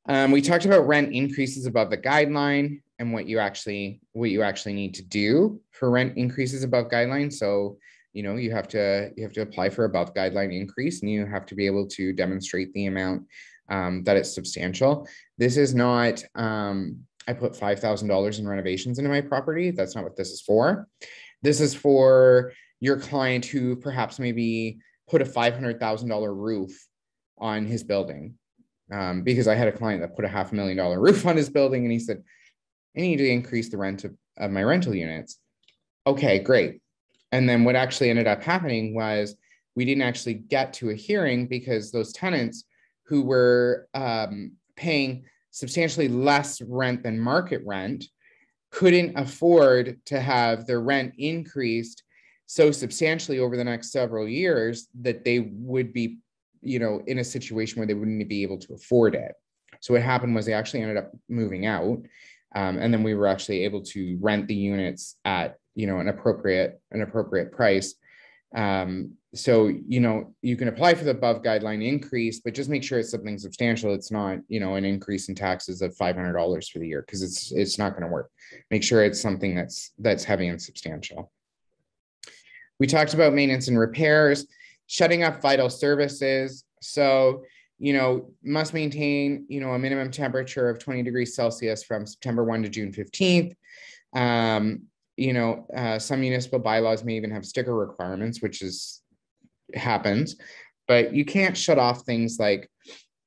We talked about rent increases above the guideline and what you actually need to do for rent increases above guideline. So, you know, you have to apply for above guideline increase, and you have to be able to demonstrate the amount that it's substantial. This is not, I put $5,000 in renovations into my property. That's not what this is for. This is for your client who perhaps maybe put a $500,000 roof on his building. Because I had a client that put a $500,000 roof on his building, and he said, I need to increase the rent of my rental units. Okay, great. And then what actually ended up happening was we didn't actually get to a hearing because those tenants who were paying substantially less rent than market rent couldn't afford to have their rent increased so substantially over the next several years that they would be, you know, in a situation where they wouldn't be able to afford it. So what happened was they actually ended up moving out. And then we were actually able to rent the units at, you know, an appropriate price. So, you know, you can apply for the above guideline increase, but just make sure it's something substantial. It's not, you know, an increase in taxes of $500 for the year, because it's not going to work. Make sure it's something that's heavy and substantial. We talked about maintenance and repairs, shutting up vital services. So, you know, must maintain, you know, a minimum temperature of 20 degrees Celsius from September 1 to June 15th. You know, some municipal bylaws may even have sticker requirements, which happens, but you can't shut off things like,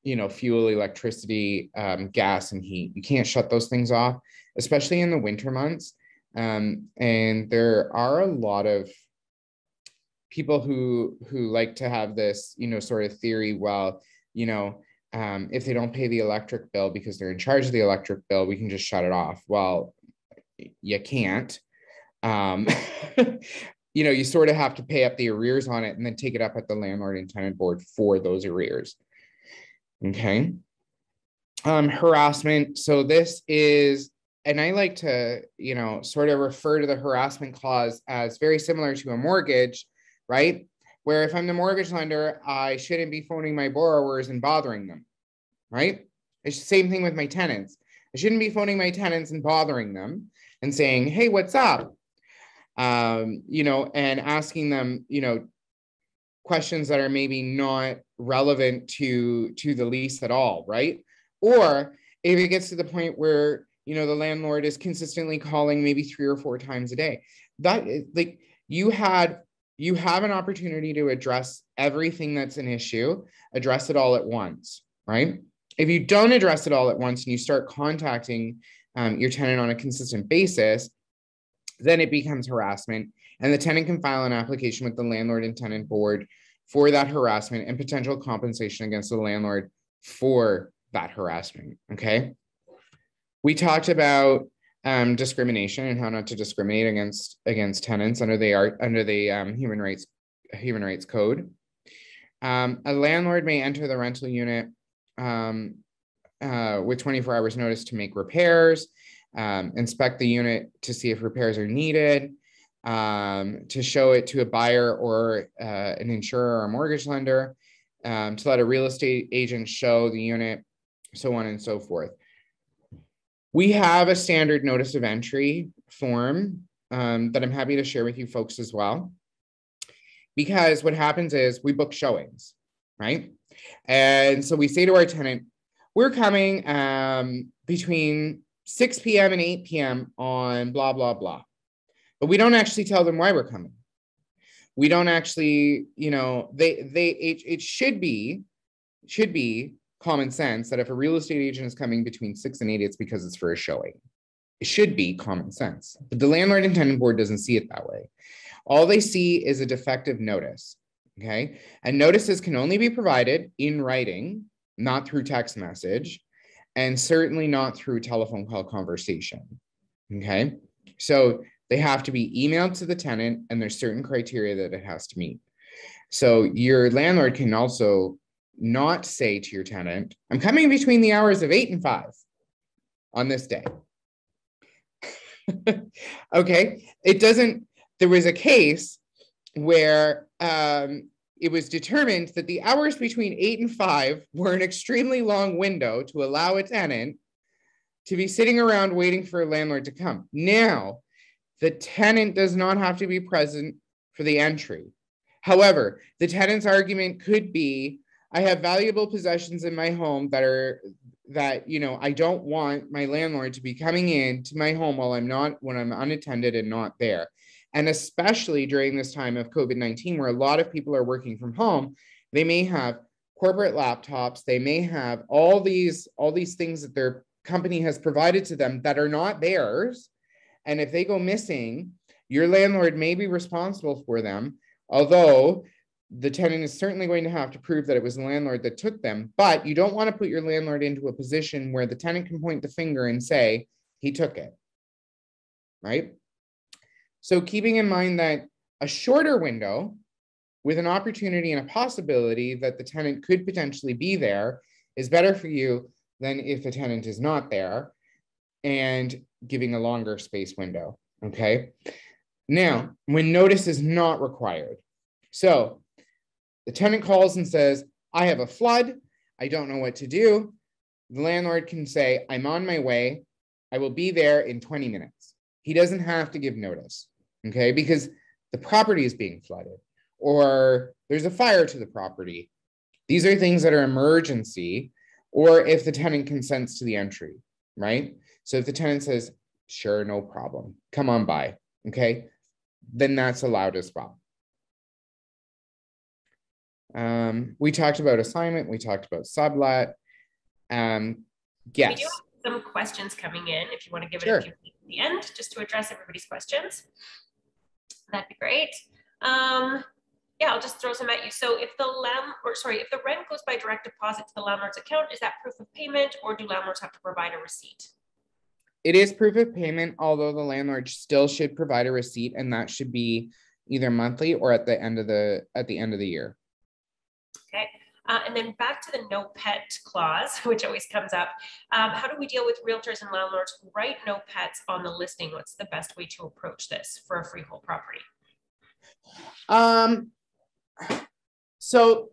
you know, fuel, electricity, gas, and heat. You can't shut those things off, especially in the winter months. And there are a lot of people who like to have this, you know, sort of theory, well, you know, if they don't pay the electric bill because they're in charge of the electric bill, we can just shut it off. Well, you can't. You know, you sort of have to pay up the arrears on it and then take it up at the landlord and tenant board for those arrears. Okay. Harassment. So this is, and I like to, you know, sort of refer to the harassment clause as very similar to a mortgage, right? Where if I'm the mortgage lender, I shouldn't be phoning my borrowers and bothering them, right? It's the same thing with my tenants. I shouldn't be phoning my tenants and bothering them and saying, hey, what's up? You know, and asking them, you know, questions that are maybe not relevant to the lease at all, right? Or if it gets to the point where, you know, the landlord is consistently calling maybe 3 or 4 times a day, that like you have an opportunity to address everything that's an issue, address it all at once, right? If you don't address it all at once and you start contacting your tenant on a consistent basis, then it becomes harassment, and the tenant can file an application with the landlord and tenant board for that harassment and potential compensation against the landlord for that harassment. Okay. We talked about discrimination and how not to discriminate against tenants under the Human Rights Code. A landlord may enter the rental unit with 24 hours notice to make repairs, inspect the unit to see if repairs are needed, to show it to a buyer or an insurer or a mortgage lender, to let a real estate agent show the unit, so on and so forth. We have a standard notice of entry form that I'm happy to share with you folks as well, because what happens is we book showings, right? And so we say to our tenant, we're coming between 6 p.m. and 8 p.m. on blah, blah, blah. but we don't actually tell them why we're coming. We don't actually, it should be common sense that if a real estate agent is coming between 6 and 8, it's because it's for a showing. It should be common sense, but the landlord and tenant board doesn't see it that way. All they see is a defective notice, okay? And notices can only be provided in writing, not through text message, and certainly not through telephone call conversation, okay? So they have to be emailed to the tenant, and there's certain criteria that it has to meet. So your landlord can also not say to your tenant, I'm coming between the hours of 8 and 5 on this day. Okay, it doesn't, there was a case where it was determined that the hours between 8 and 5 were an extremely long window to allow a tenant to be sitting around waiting for a landlord to come. Now, the tenant does not have to be present for the entry. However, the tenant's argument could be, I have valuable possessions in my home that I don't want my landlord to be coming in to my home when I'm unattended and not there. And especially during this time of COVID-19, where a lot of people are working from home, they may have corporate laptops, they may have all these things that their company has provided to them that are not theirs. And if they go missing, your landlord may be responsible for them, although the tenant is certainly going to have to prove that it was the landlord that took them. But you don't want to put your landlord into a position where the tenant can point the finger and say, he took it, right? So keeping in mind that a shorter window with an opportunity and a possibility that the tenant could potentially be there is better for you than if the tenant is not there, and giving a longer space window, okay? Now, when notice is not required. So the tenant calls and says, I have a flood, I don't know what to do. The landlord can say, I'm on my way, I will be there in 20 minutes. He doesn't have to give notice, okay? Because the property is being flooded or there's a fire to the property. These are things that are emergency, or if the tenant consents to the entry, right? So if the tenant says, sure, no problem, come on by, okay? Then that's allowed as well. We talked about assignment, we talked about sublet. Yes. We do have some questions coming in if you want to give it a few minutes at the end, just to address everybody's questions. That'd be great. Yeah, I'll just throw some at you. So if if the rent goes by direct deposit to the landlord's account, is that proof of payment, or do landlords have to provide a receipt? It is proof of payment, although the landlord still should provide a receipt, and that should be either monthly or at the end of the year. Okay. And then back to the no pet clause, which always comes up. How do we deal with realtors and landlords who write no pets on the listing? What's the best way to approach this for a freehold property? So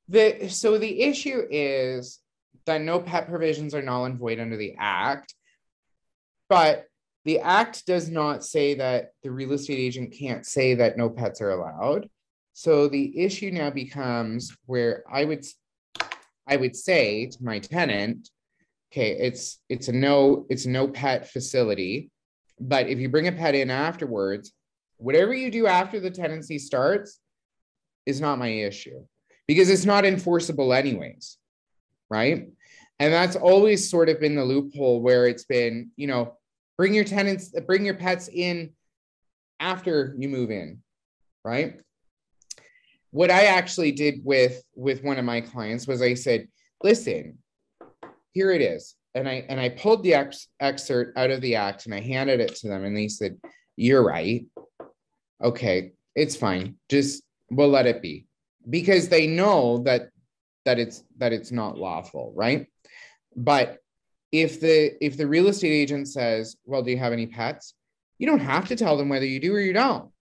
the issue is that no pet provisions are null and void under the Act, but the Act does not say that the real estate agent can't say that no pets are allowed. So the issue now becomes where I would say to my tenant, okay, it's a no pet facility, but if you bring a pet in afterwards, whatever you do after the tenancy starts is not my issue, because it's not enforceable anyways, right? And that's always sort of been the loophole where it's been, bring your pets in after you move in, right? What I actually did with one of my clients was I said, listen, here it is. And I pulled the excerpt out of the Act and I handed it to them, and they said, you're right. Okay, it's fine. Just, we'll let it be, because they know that it's not lawful, right? But if the real estate agent says, well, do you have any pets? You don't have to tell them whether you do or you don't,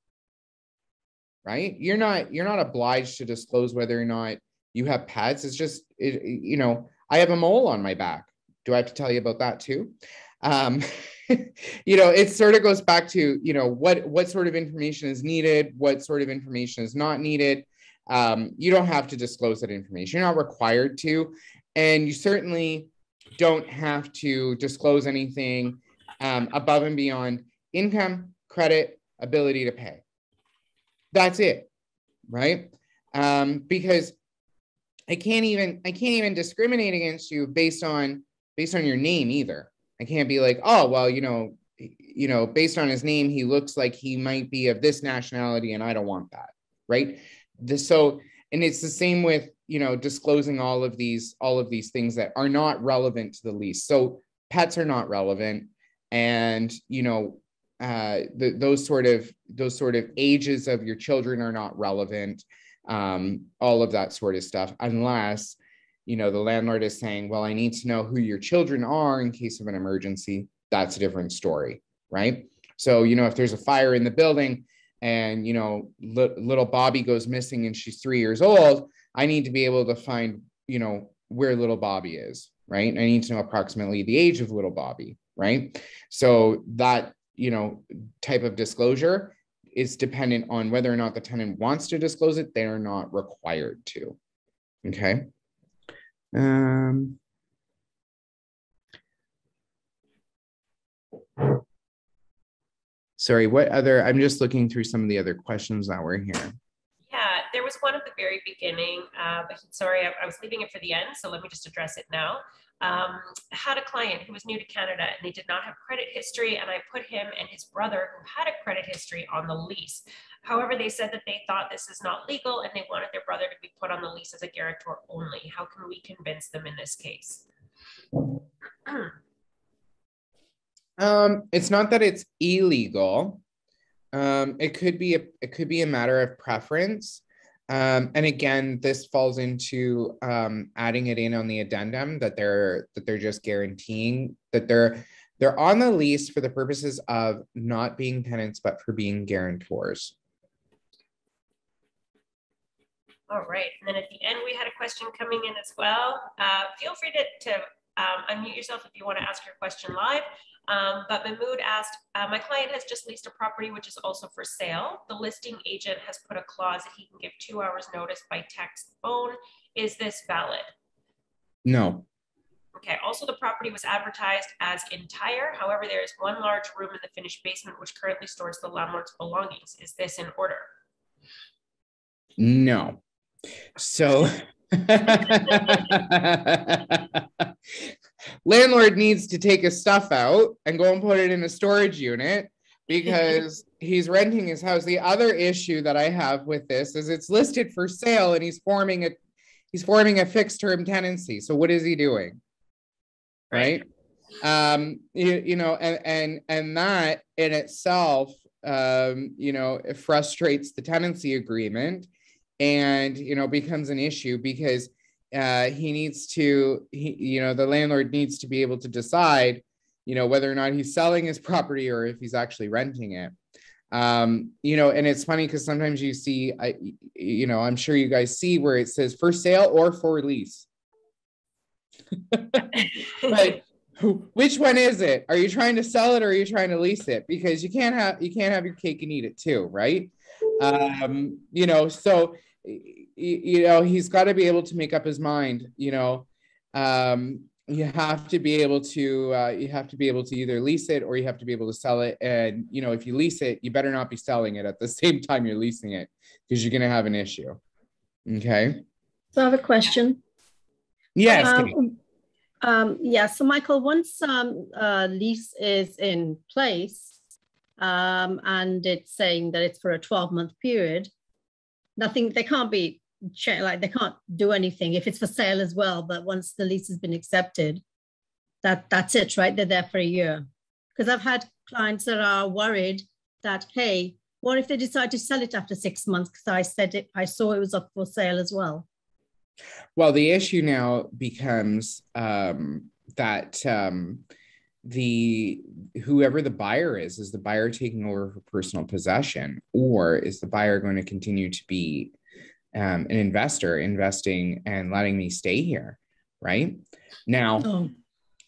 right? You're not obliged to disclose whether or not you have pets. It's just, I have a mole on my back. Do I have to tell you about that too? It sort of goes back to, what sort of information is needed, what sort of information is not needed. You don't have to disclose that information. You're not required to, and you certainly don't have to disclose anything above and beyond income, credit, ability to pay. That's it, right? Because I can't even discriminate against you based on your name either. I can't be like, oh, well, based on his name, he looks like he might be of this nationality, and I don't want that, right? And it's the same with, disclosing all of these things that are not relevant to the lease. So pets are not relevant, and those sort of ages of your children are not relevant. All of that sort of stuff, unless the landlord is saying, well, I need to know who your children are in case of an emergency. That's a different story, right? So if there's a fire in the building and little Bobby goes missing and she's 3 years old, I need to be able to find where little Bobby is, right? I need to know approximately the age of little Bobby, right? So that type of disclosure is dependent on whether or not the tenant wants to disclose it. They're not required to. Okay. Sorry, I'm just looking through some of the other questions that were here. Yeah, there was one at the very beginning, but sorry, I was leaving it for the end, so let me just address it now. Had a client who was new to Canada and they did not have credit history, and I put him and his brother who had a credit history on the lease. However, they said that they thought this is not legal and they wanted their brother to be put on the lease as a guarantor only. How can we convince them in this case? It's not that it's illegal. It could be a matter of preference. And again, this falls into adding it in on the addendum that they're just guaranteeing that they're on the lease for the purposes of not being tenants, but for being guarantors. All right, and then at the end, we had a question coming in as well. Feel free to unmute yourself if you want to ask your question live. But Mahmood asked, my client has just leased a property which is also for sale. The listing agent has put a clause that he can give 2 hours notice by text phone. Is this valid? No. Okay, also the property was advertised as entire. However, there is one large room in the finished basement which currently stores the landlord's belongings. Is this in order? No. So landlord needs to take his stuff out and go and put it in a storage unit because he's renting his house. The other issue that I have with this is it's listed for sale and he's forming a fixed term tenancy. So what is he doing? Right. And that in itself, it frustrates the tenancy agreement and, becomes an issue because the landlord needs to be able to decide, whether or not he's selling his property or if he's actually renting it. And it's funny because sometimes you see, I'm sure you guys see where it says for sale or for lease. But which one is it? Are you trying to sell it or are you trying to lease it? Because you can't have your cake and eat it too, right? So he's got to be able to make up his mind. You have to be able to either lease it or you have to be able to sell it. And if you lease it, you better not be selling it at the same time you're leasing it because you're going to have an issue. Okay. So I have a question. Yes. So Michael, once lease is in place and it's saying that it's for a 12-month period, they can't do anything if it's for sale as well. But once the lease has been accepted, that's it, right? They're there for a year. Because I've had clients that are worried that, hey, what if they decide to sell it after 6 months? Because I saw it was up for sale as well. Well, the issue now becomes that whoever the buyer is the buyer taking over for personal possession, or is the buyer going to continue to be an investor investing and letting me stay here, right? Now,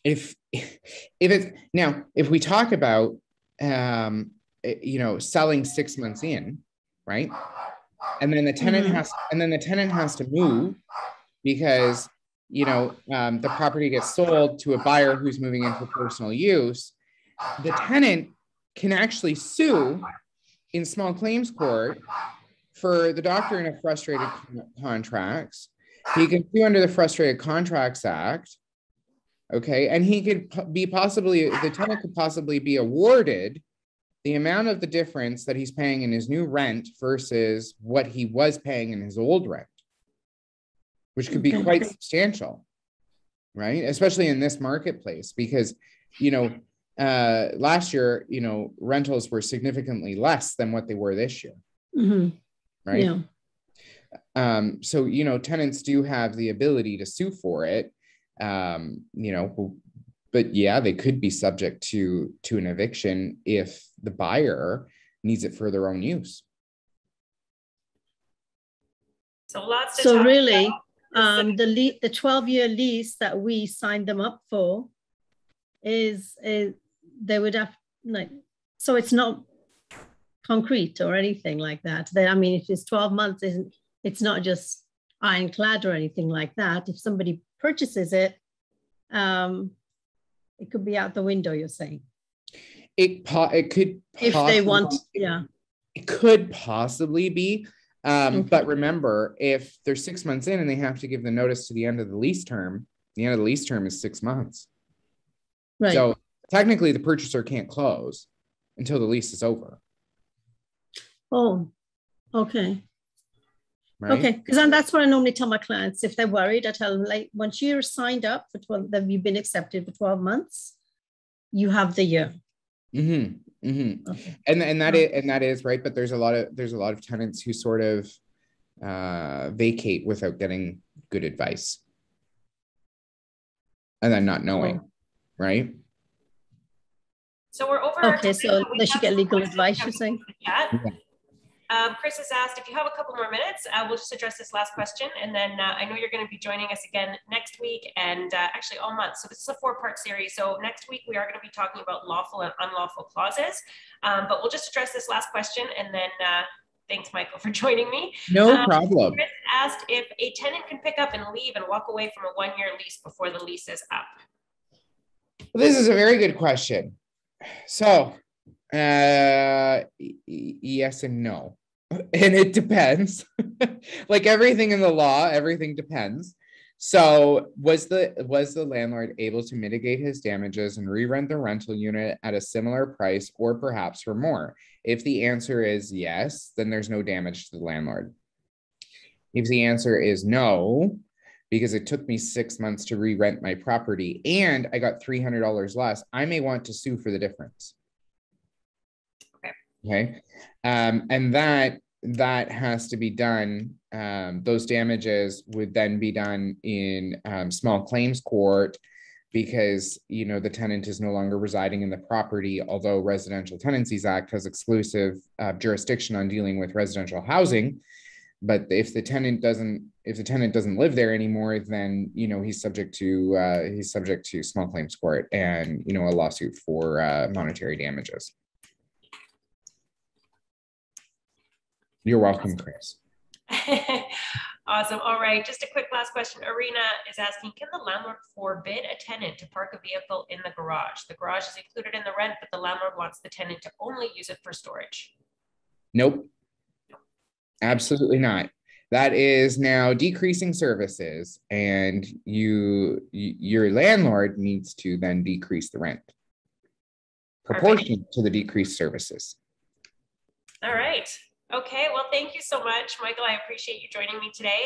if we talk about selling 6 months in, right? And then the tenant has to move because the property gets sold to a buyer who's moving in for personal use. The tenant can actually sue in small claims court for the doctrine of frustrated contracts. He can sue under the Frustrated Contracts Act. Okay, and he could be possibly, the tenant could possibly be awarded the amount of the difference that he's paying in his new rent versus what he was paying in his old rent, which could be quite substantial, right? Especially in this marketplace, because, you know, last year, you know, rentals were significantly less than what they were this year, right? Yeah. So, you know, tenants do have the ability to sue for it, you know, but yeah, they could be subject to an eviction if the buyer needs it for their own use. So lots to so talk really, about. the 12-year lease that we signed them up for is they would have, like, so it's not concrete or anything like that. I mean, if it's 12 months, it's not just ironclad or anything like that. If somebody purchases it, it could be out the window, you're saying? It could, if they want, yeah. It could possibly be. But remember, if they're 6 months in and they have to give the notice to the end of the lease term, the end of the lease term is 6 months. Right. So technically the purchaser can't close until the lease is over. Oh, okay. Right? Okay, because that's what I normally tell my clients. If they're worried, I tell them, like, once you're signed up for 12, then you've been accepted for 12 months, you have the year. Okay. And that is right. But there's a lot of tenants who sort of vacate without getting good advice and then not knowing, right? So we're over. Okay, so they should get legal advice, you're saying? Yeah. Chris has asked if you have a couple more minutes, we'll just address this last question. And then I know you're going to be joining us again next week and actually all month. So this is a 4-part series. So next week, we are going to be talking about lawful and unlawful clauses. But we'll just address this last question. And then thanks, Michael, for joining me. No problem. Chris asked if a tenant can pick up and leave and walk away from a 1-year lease before the lease is up. Well, this is a very good question. So yes and no, and it depends. Like everything in the law, everything depends. So was the landlord able to mitigate his damages and re-rent the rental unit at a similar price or perhaps for more? If the answer is yes, then there's no damage to the landlord. If the answer is no, because it took me 6 months to re-rent my property and I got $300 less, I may want to sue for the difference. Okay. And that has to be done. Those damages would then be done in small claims court because, you know, the tenant is no longer residing in the property, although Residential Tenancies Act has exclusive jurisdiction on dealing with residential housing. But if the tenant doesn't live there anymore, then, you know, he's subject to small claims court and, you know, a lawsuit for monetary damages. You're welcome, Chris. Awesome. All right. Just a quick last question. Arena is asking, can the landlord forbid a tenant to park a vehicle in the garage? The garage is included in the rent, but the landlord wants the tenant to only use it for storage. Nope. Absolutely not. That is now decreasing services, and your landlord needs to then decrease the rent proportionate to the decreased services. All right. Okay. Well, thank you so much, Michael. I appreciate you joining me today.